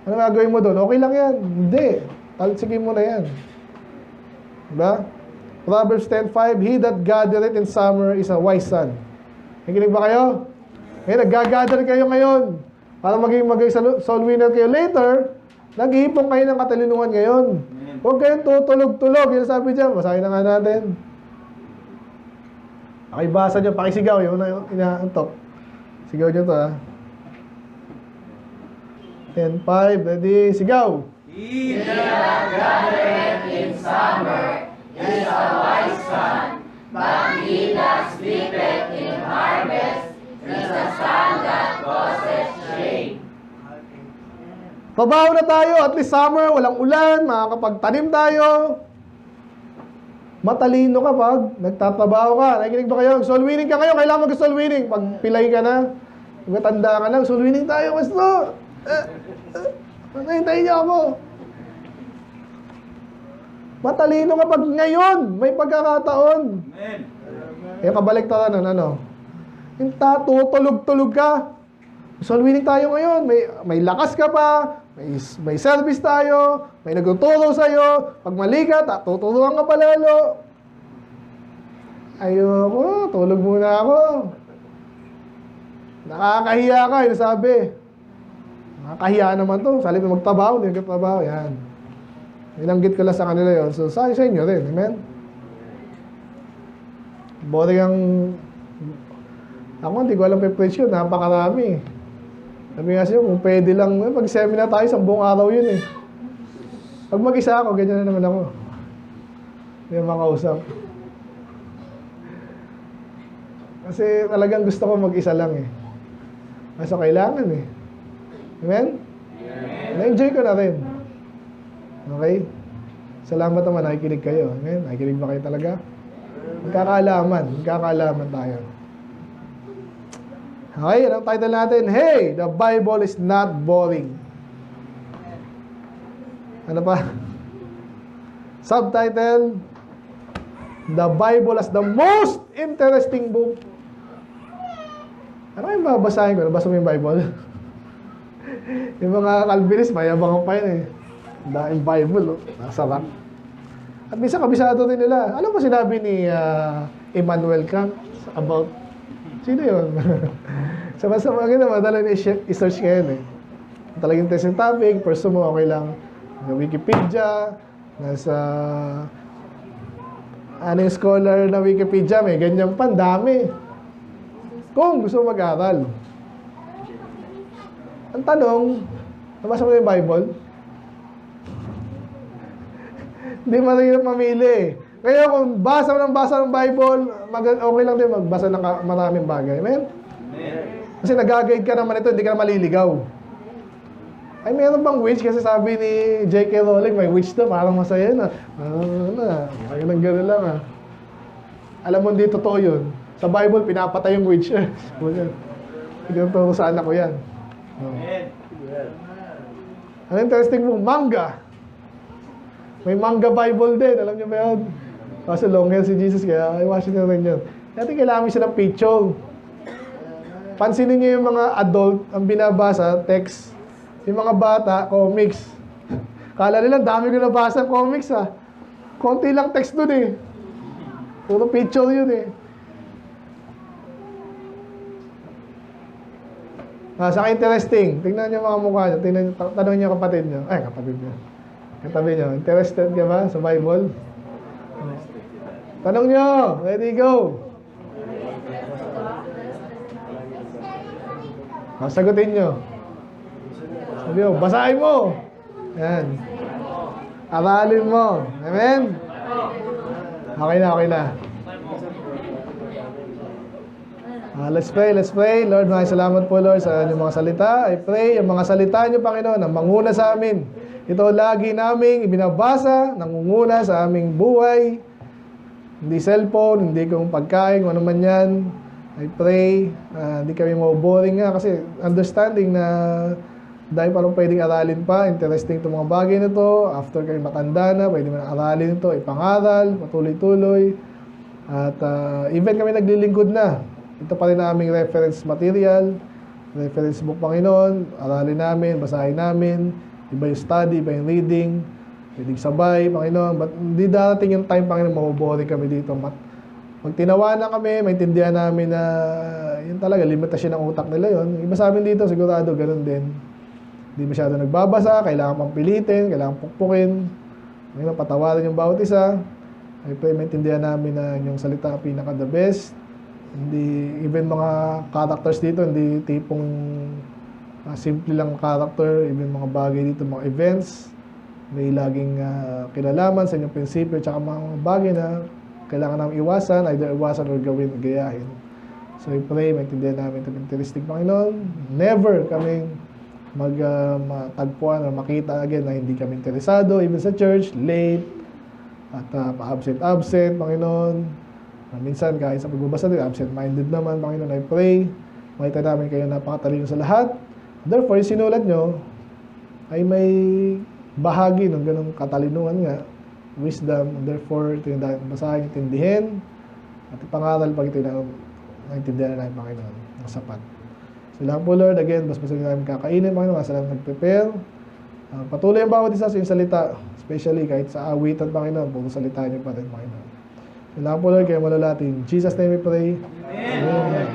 Anong gagawin mo doon? Okay lang yan. Hindi. Talsigin mo na yan. Diba? Proverbs 10:5, he that gathereth in summer is a wise son. Nakikinig ba kayo? Ngayon, nag-gather kayo ngayon para maging soul winner kayo later. Nag-iipon kayo ng katalinuhan ngayon. Huwag kayong tutulog-tulog. Yan sabi dyan. Basahin na nga natin. Pakibasa nyo. Pakisigaw. Yung inaantok. Sigaw nyo to ha. 10, 5, ready, sigaw. He that gathereth in summer is a wise son, but he that sleepeth in harvest is a son that causeth shame. Trabaho na tayo, at least summer, walang ulan, makakapagtanim tayo. Matalino ka pag nagtatrabaho ka. Nakikinig ba kayo? Soul winning ka ngayon, kailangan mag-soul winning. Pag pilay ka na, magtanda ka na, soul winning tayo, Pastor. Hintayin niyo ako. Matalino ka pag ngayon, may pagkakataon. Amen. Kaya kabaliktaran ano? Yung tutulog-tulog ka. Soul winning tayo ngayon. May lakas ka pa. May service tayo. May nagtuturo sa'yo. Pag mali ka, tuturuan ka pa lalo. Ayoko, tulog muna ako. Nakakahiya ka, yung sabi. Nakakahiya naman to. Sabi na magtrabaho, hindi magtrabaho. Yan. Binanggit ko lang sa kanila yun. So, sa inyo rin. Amen? Boring ang... Ako, hindi ko alam pe-preach yun. Napakarami. Sabi nga siya, kung pwede lang, pag-seminar tayo, 10 araw yun eh. Pag mag-isa ako, ganyan na naman ako. Hindi na makausap. Kasi talagang gusto ko mag-isa lang eh. Kaso kailangan eh. Amen? Na-enjoy ko na rin. Okay? Salamat naman, nakikinig kayo. Amen? Nakikinig ba kayo talaga? Magkakaalaman tayo. Okay, ang title natin, Hey, the Bible is not boring. Ano pa? Subtitle, The Bible as the most interesting book. Ano yung babasahin ko? Nabasa mo yung Bible? Yung mga Calvinist, mayabang pa yun eh. Dahil Bible, nasarap. At minsan kabisado din nila. Alam mo sinabi ni Immanuel Kant about... Sino yun? Sa mga madala na i-search ngayon eh. Talagang testing topic, pursue mo, okay lang. Sa Wikipedia, nasa... Ano yung scholar na Wikipedia, may ganyan pa, dami. Kung gusto mo mag-aral. Ang tanong, nabasa mo yung Bible? Hindi mahirap mamili. Kaya kung basa ng Bible, okay lang din magbasa ng maraming bagay. Amen? Kasi nag-guide ka naman ito, hindi ka na maliligaw. Ay, meron bang witch? Kasi sabi ni J.K. Rowling, may witch na, parang masaya na. Gano'n lang ah. Alam mo, hindi totoo yun. Sa Bible, pinapatay yung witch. Pinapatay sa anak ko yan. Ano interesting mo? Manga. May manga Bible din. Alam niyo ba yun? Kasi long hair si Jesus, kaya ay watch nyo rin yun. Dati kailangan siya ng picture. Pansinin niyo yung mga adult ang binabasa, text. Yung mga bata, comics. Kala nila, dami ko nabasa comics ha. Konti lang text dun eh. Puro picture yun eh. Saka interesting. Tingnan niyo mga mukha niyo. Tanong niyo kapatid niyo. Ay, kapatid niyo. Katabi niyo. Interested ka ba sa Bible? Tanong niyo. Ready, go. Sagutin niyo. Sabi mo, basahin mo. Yan. Aralin mo. Amen? Okay na. Let's pray. Lord, maraming salamat po, Lord, sa inyong mga salita. I pray, yung mga salita niyo, Panginoon, na manguna sa amin. Ito lagi naming ibinabasa, nangunguna sa aming buhay. Hindi cellphone, hindi kung pagkain, kung ano man yan. I pray, hindi kami maboboring nga kasi understanding na dahil parang pwedeng aralin pa, interesting itong mga bagay na to. After kayo matanda na, pwede mo na aralin ito, ipangaral, patuloy-tuloy. At even kami naglilingkod na. Ito pa rin aming reference material, reference book Panginoon, aralin namin, basahin namin. Iba yung study, iba yung reading, pwedeng sabay, Panginoon. But hindi darating yung time, Panginoon, maboboring kami dito. Pag tinawanan kami, maintindihan namin na yun talaga, limitasyon ng utak nila yun. Iba sa amin dito, sigurado, ganun din. Hindi masyado nagbabasa, kailangan pang pilitin, kailangan pukpukin. Ngayon, patawarin yung bawat isa. I pray maintindihan namin na yung salita pinaka the best. Hindi, even mga characters dito, hindi tipong simple lang character, even mga bagay dito, mga events. May laging kinalaman sa inyong prinsipyo, tsaka mga bagay na kailangan namin iwasan, either iwasan or gawin, gayahin. So I pray, maintindihan namin ito interesting, Panginoon. Never kaming matagpuan or makita again na hindi kami interesado, even sa church, late, at pa-absent, Panginoon. Minsan, kahit sa pagbabasa din, absent-minded naman, Panginoon. I pray, makita namin kayo napakatalino sa lahat. Therefore, yung sinulat nyo ay may bahagi ng ganong katalinuhan nga, wisdom. Therefore, ito yung dapat basahin, intindihin, at ipangaral pag ito yung naintindihan na namin, Panginoon, ng sapat. So lang po, Lord, again, basbasan namin kakainin, Panginoon, kasi lang nag-prepare. Patuloy ang bawat isa sa iyong salita, especially kahit sa awitan, Panginoon, puro salita niyo pa rin, Panginoon. So lang po, Lord, kayo malalating. In Jesus' name we pray. Amen.